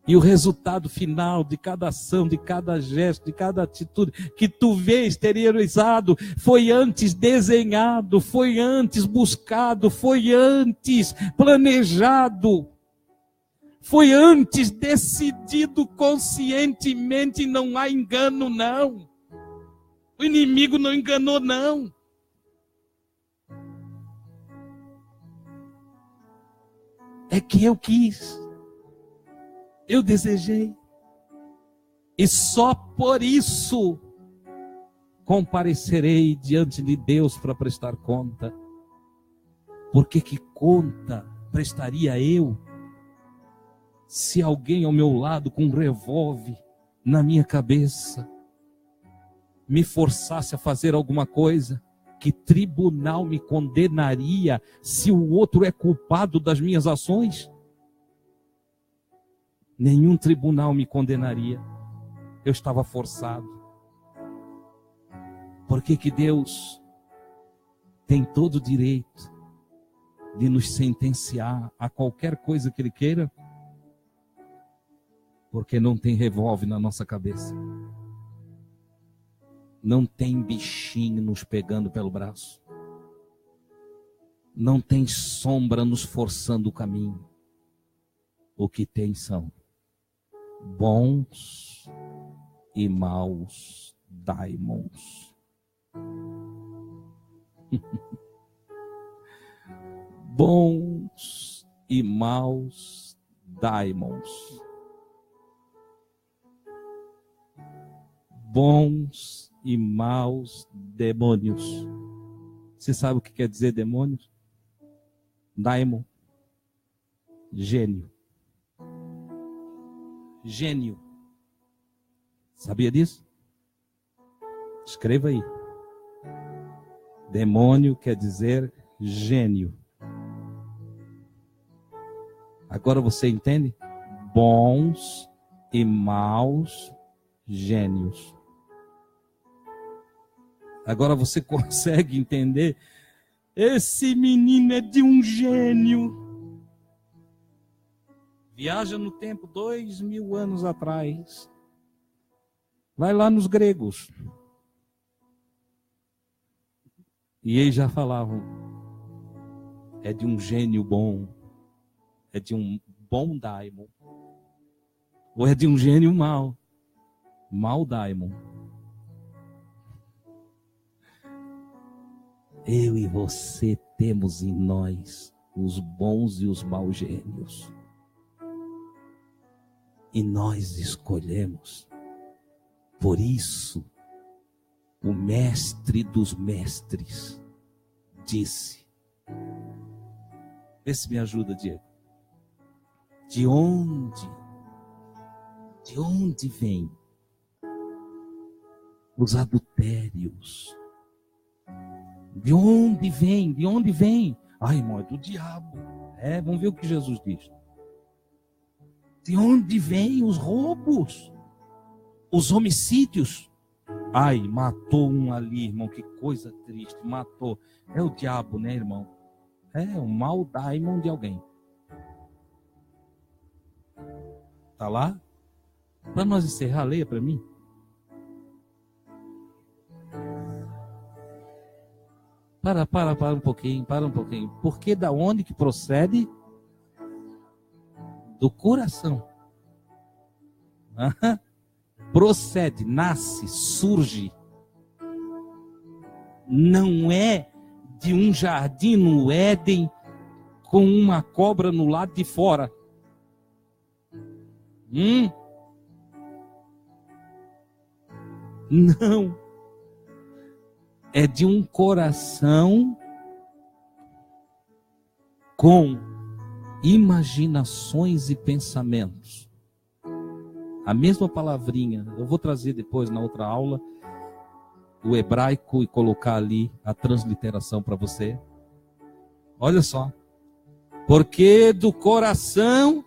E o resultado final de cada ação, de cada gesto, de cada atitude que tu vês exteriorizado, foi antes desenhado, foi antes buscado, foi antes planejado, foi antes decidido conscientemente. Não há engano, não. O inimigo não enganou, não. É que eu quis. Eu desejei, e só por isso comparecerei diante de Deus para prestar conta. Porque que conta prestaria eu se alguém ao meu lado com um revólver na minha cabeça me forçasse a fazer alguma coisa? Que tribunal me condenaria se o outro é culpado das minhas ações? Nenhum tribunal me condenaria. Eu estava forçado. Porque que Deus tem todo o direito de nos sentenciar a qualquer coisa que Ele queira? Porque não tem revólver na nossa cabeça. Não tem bichinho nos pegando pelo braço. Não tem sombra nos forçando o caminho. O que tem são bons e maus daimons. Bons e maus daimons. Bons e maus demônios. Você sabe o que quer dizer demônios? Daimon. Gênio. Gênio. Sabia disso? Escreva aí. Demônio quer dizer gênio. Agora você entende? Bons e maus gênios. Agora você consegue entender? Esse menino é de um gênio. Viaja no tempo 2000 anos atrás. Vai lá nos gregos. E eles já falavam, é de um gênio bom, é de um bom daimon, ou é de um gênio mau, mau daimon. Eu e você temos em nós os bons e os maus gênios. E nós escolhemos. Por isso, o mestre dos mestres disse, vê se me ajuda, Diego. De onde vêm os adultérios? De onde vem? Ai, irmão, é do diabo. Vamos ver o que Jesus diz. De onde vêm os roubos? Os homicídios? Ai, matou um ali, irmão, que coisa triste, matou. É o diabo, né, irmão? É o mau daimon de alguém. Tá lá? Para nós encerrar, leia para mim. Para um pouquinho. Porque da onde que procede? Do coração. Procede, nasce, surge. Não é de um jardim no Éden com uma cobra no lado de fora. Não. É de um coração com imaginações e pensamentos. A mesma palavrinha, eu vou trazer depois na outra aula o hebraico e colocar ali a transliteração para você. Olha só. Porque do coração...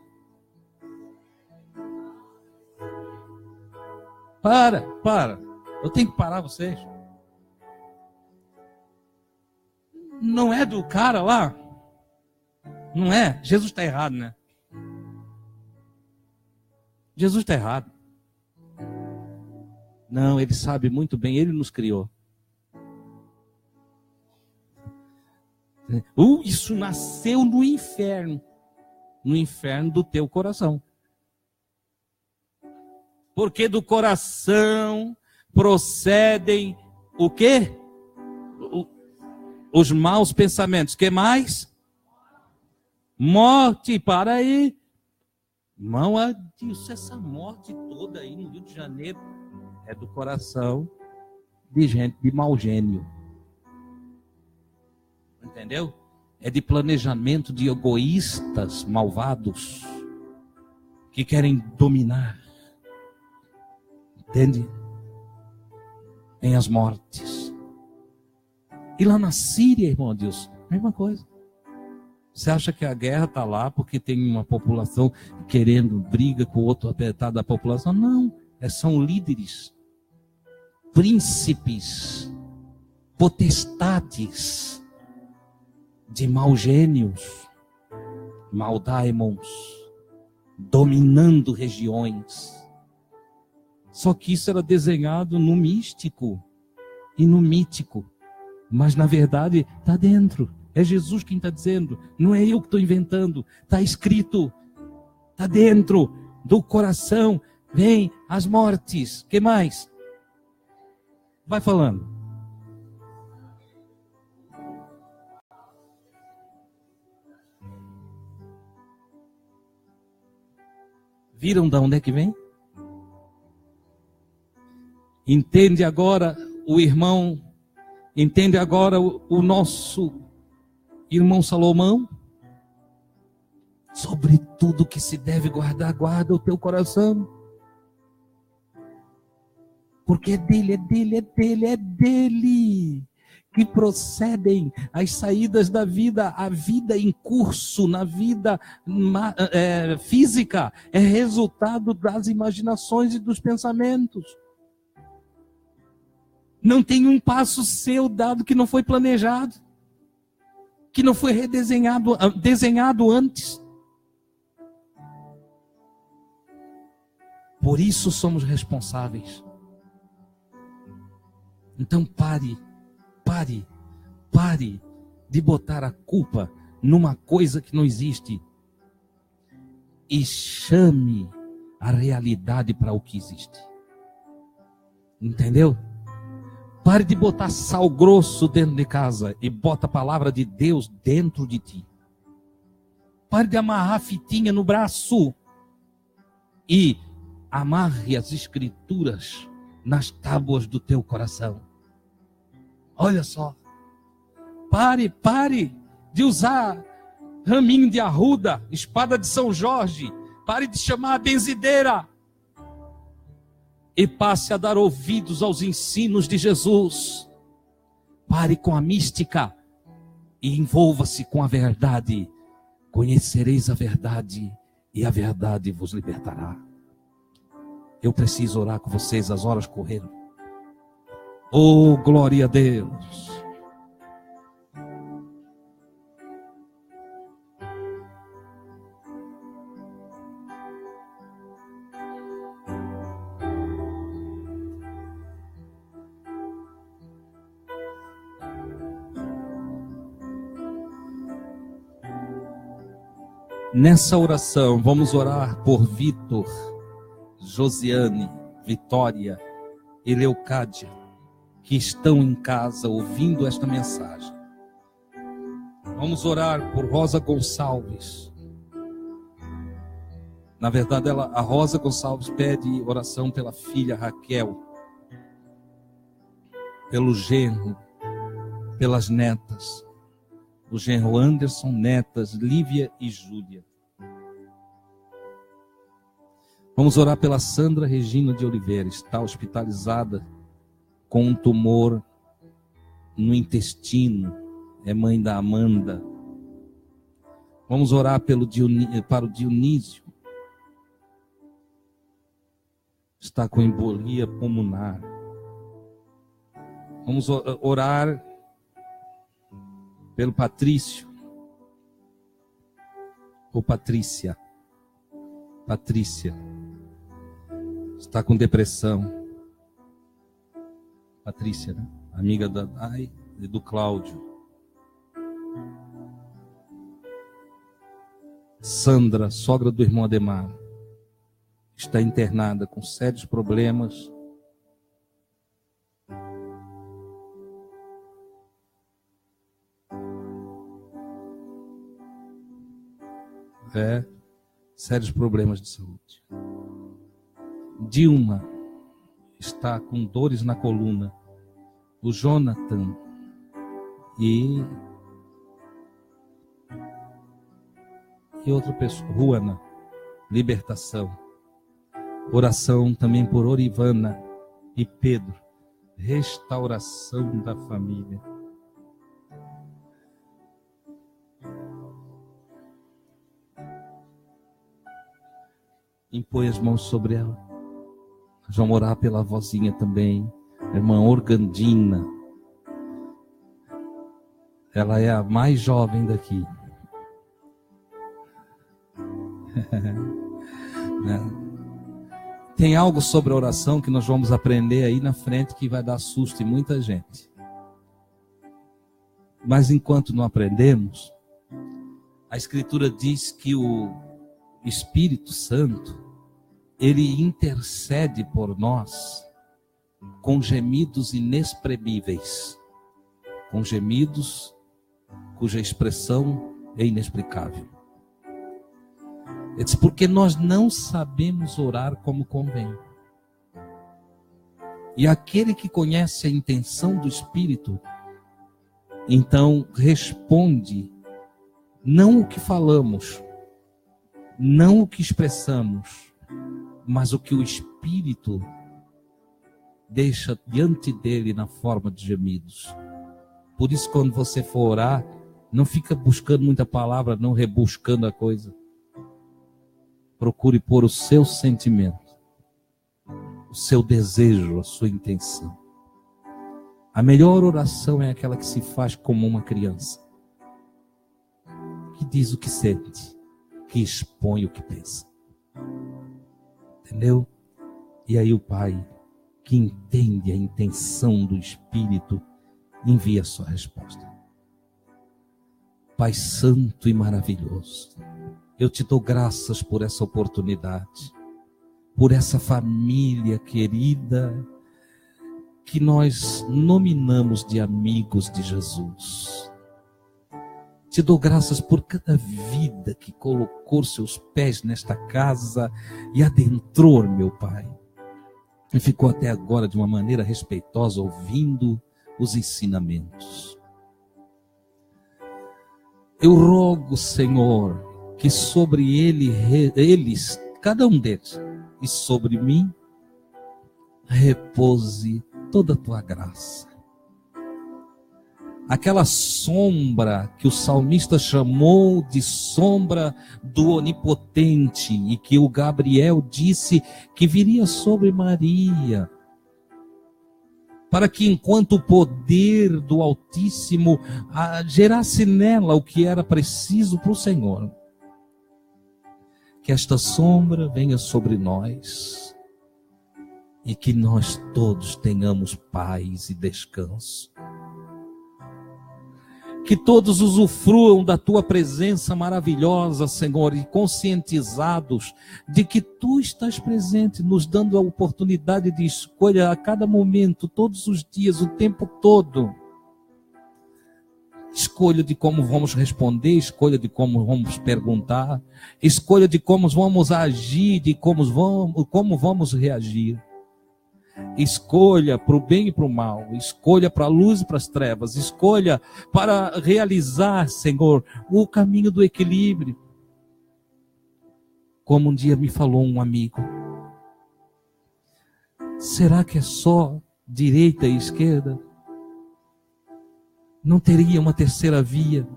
Para. Eu tenho que parar vocês. Não é do cara lá? Não é? Jesus está errado, né? Jesus está errado. Não, ele sabe muito bem, ele nos criou. Isso nasceu no inferno do teu coração. Porque do coração procedem o quê? Os maus pensamentos. Que mais? Morte. Para aí. Irmão, essa morte toda aí no Rio de Janeiro é do coração de gente de mau gênio. Entendeu? É de planejamento de egoístas malvados que querem dominar. Entende? Tem as mortes. E lá na Síria, irmão Deus, a mesma coisa. Você acha que a guerra está lá porque tem uma população querendo briga com o outro apertado da população? Não, são líderes, príncipes, potestades de maus gênios, mau daimons, dominando regiões. Só que isso era desenhado no místico e no mítico. Mas na verdade está dentro. É Jesus quem está dizendo. Não é eu que estou inventando. Está escrito. Está dentro do coração. Vem as mortes. Que mais? Vai falando. Viram de onde é que vem? Entende agora o irmão, entende agora o nosso irmão Salomão? Sobre tudo que se deve guardar, guarda o teu coração. Porque é dele que procedem as saídas da vida. A vida em curso, na vida física, é resultado das imaginações e dos pensamentos. Não tem um passo seu dado que não foi planejado, que não foi desenhado antes. Por isso somos responsáveis. Então pare de botar a culpa numa coisa que não existe e chame a realidade para o que existe. Entendeu? Pare de botar sal grosso dentro de casa e bota a palavra de Deus dentro de ti. Pare de amarrar a fitinha no braço e amarre as escrituras nas tábuas do teu coração. Olha só. Pare de usar raminho de arruda, espada de São Jorge. Pare de chamar a benzideira. E passe a dar ouvidos aos ensinos de Jesus. Pare com a mística e envolva-se com a verdade. Conhecereis a verdade e a verdade vos libertará. Eu preciso orar com vocês, as horas correram. Oh, glória a Deus. Nessa oração, vamos orar por Vitor, Josiane, Vitória e Leucádia, que estão em casa ouvindo esta mensagem. Vamos orar por Rosa Gonçalves. Na verdade, a Rosa Gonçalves pede oração pela filha Raquel, pelo genro, pelas netas. O genro Anderson, netas Lívia e Júlia. Vamos orar pela Sandra Regina de Oliveira, está hospitalizada com um tumor no intestino, é mãe da Amanda. Vamos orar para o Dionísio, está com embolia pulmonar. Vamos orar pelo Patrício, ou Patrícia, está com depressão. Patrícia, né? Amiga do Cláudio. Sandra, sogra do irmão Ademar, está internada com sérios problemas. Sérios problemas de saúde. Dilma está com dores na coluna. O Jonathan e outra pessoa, Ruana, libertação. Oração também por Orivana e Pedro, restauração da família. Impõe as mãos sobre ela. Nós vamos orar pela vozinha também, a irmã Organdina. Ela é a mais jovem daqui. Tem algo sobre a oração que nós vamos aprender aí na frente que vai dar susto em muita gente. Mas enquanto não aprendemos, a Escritura diz que o Espírito Santo, ele intercede por nós com gemidos inexprimíveis, com gemidos cuja expressão é inexplicável. Ele diz, porque nós não sabemos orar como convém. E aquele que conhece a intenção do Espírito, então responde, não o que falamos, não o que expressamos, mas o que o Espírito deixa diante dele na forma de gemidos. Por isso, quando você for orar, não fica buscando muita palavra, não rebuscando a coisa. Procure pôr o seu sentimento, o seu desejo, a sua intenção. A melhor oração é aquela que se faz como uma criança, que diz o que sente, que expõe o que pensa. Entendeu? E aí o Pai, que entende a intenção do Espírito, envia a sua resposta. Pai santo e maravilhoso, eu te dou graças por essa oportunidade, por essa família querida, que nós nominamos de amigos de Jesus. Te dou graças por cada vida que colocou seus pés nesta casa e adentrou, meu Pai. E ficou até agora de uma maneira respeitosa, ouvindo os ensinamentos. Eu rogo, Senhor, que sobre eles, cada um deles, e sobre mim, repouse toda a tua graça. Aquela sombra que o salmista chamou de sombra do onipotente e que o Gabriel disse que viria sobre Maria, para que enquanto o poder do Altíssimo gerasse nela o que era preciso para o Senhor, que esta sombra venha sobre nós e que nós todos tenhamos paz e descanso. Que todos usufruam da tua presença maravilhosa, Senhor, e conscientizados de que tu estás presente, nos dando a oportunidade de escolha a cada momento, todos os dias, o tempo todo. Escolha de como vamos responder, escolha de como vamos perguntar, escolha de como vamos agir, de como vamos reagir. Escolha para o bem e para o mal, escolha para a luz e para as trevas, escolha para realizar, Senhor, o caminho do equilíbrio. Como um dia me falou um amigo, será que é só direita e esquerda? Não teria uma terceira via?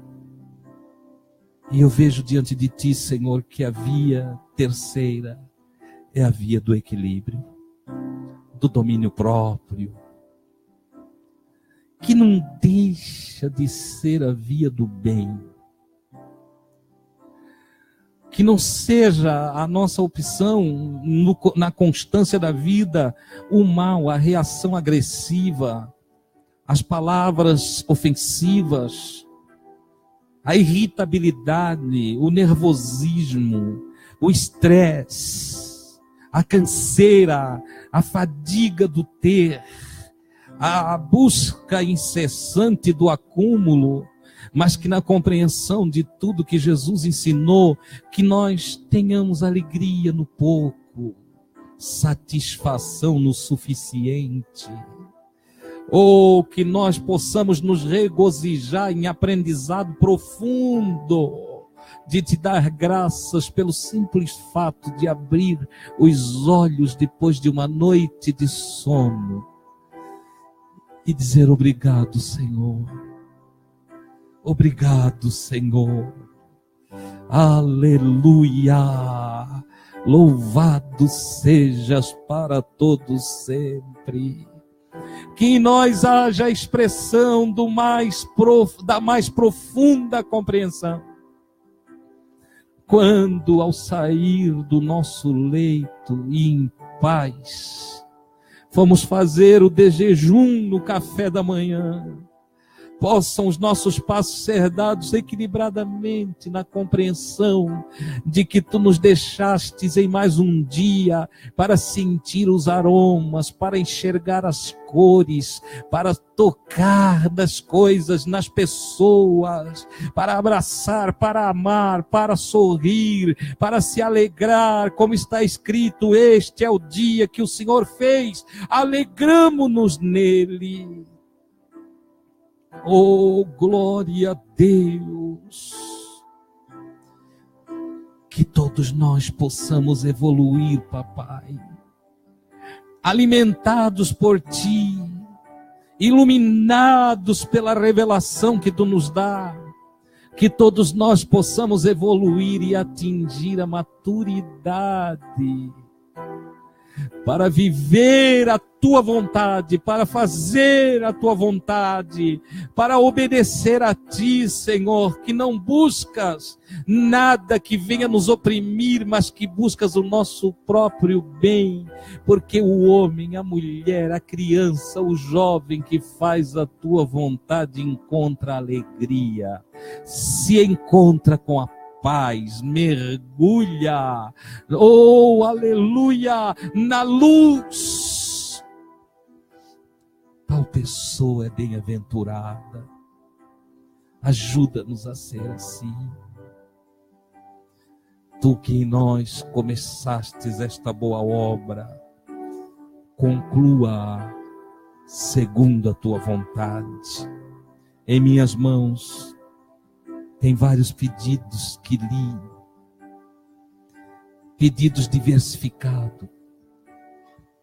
E eu vejo diante de ti, Senhor, que a via terceira é a via do equilíbrio, do domínio próprio, que não deixa de ser a via do bem, que não seja a nossa opção na constância da vida, o mal, a reação agressiva, as palavras ofensivas, a irritabilidade, o nervosismo, o estresse, a canseira, a fadiga do ter, a busca incessante do acúmulo, mas que na compreensão de tudo que Jesus ensinou, que nós tenhamos alegria no pouco, satisfação no suficiente, ou que nós possamos nos regozijar em aprendizado profundo, de te dar graças pelo simples fato de abrir os olhos depois de uma noite de sono e dizer obrigado, Senhor. Obrigado, Senhor. Aleluia. Louvado sejas para todos sempre. Que em nós haja a expressão da mais profunda compreensão. Quando ao sair do nosso leito e em paz, fomos fazer o de jejum no café da manhã, possam os nossos passos ser dados equilibradamente na compreensão de que tu nos deixastes em mais um dia para sentir os aromas, para enxergar as cores, para tocar nas coisas, nas pessoas, para abraçar, para amar, para sorrir, para se alegrar, como está escrito, este é o dia que o Senhor fez, alegramo-nos nele. Oh, glória a Deus! Que todos nós possamos evoluir, papai, alimentados por Ti, iluminados pela revelação que Tu nos dá, que todos nós possamos evoluir e atingir a maturidade, para viver a Tua vontade, para fazer a Tua vontade, para obedecer a Ti, Senhor, que não buscas nada que venha nos oprimir, mas que buscas o nosso próprio bem, porque o homem, a mulher, a criança, o jovem que faz a Tua vontade encontra alegria, se encontra com a paz, mergulha, oh aleluia, na luz. Tal pessoa é bem-aventurada. Ajuda-nos a ser assim. Tu que em nós começastes esta boa obra, conclua segundo a Tua vontade. Em minhas mãos tem vários pedidos que li, pedidos diversificados,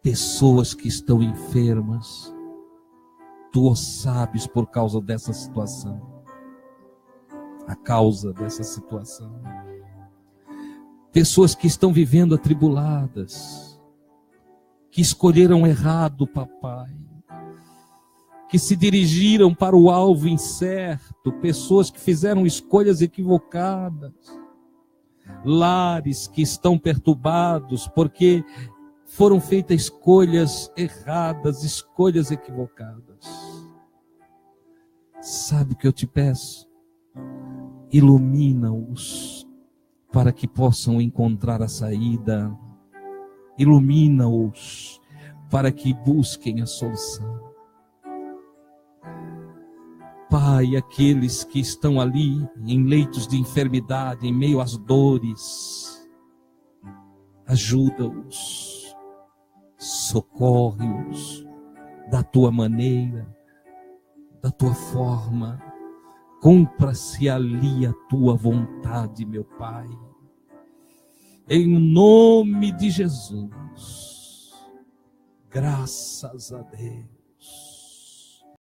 pessoas que estão enfermas, Tu o sabes por causa dessa situação, a causa dessa situação, pessoas que estão vivendo atribuladas, que escolheram errado, papai, que se dirigiram para o alvo incerto, pessoas que fizeram escolhas equivocadas, lares que estão perturbados porque foram feitas escolhas erradas, escolhas equivocadas. Sabe o que eu te peço? Ilumina-os para que possam encontrar a saída, ilumina-os para que busquem a solução. Pai, aqueles que estão ali em leitos de enfermidade, em meio às dores, ajuda-os, socorre-os da Tua maneira, da Tua forma, cumpra-se ali a Tua vontade, meu Pai, em nome de Jesus, graças a Deus.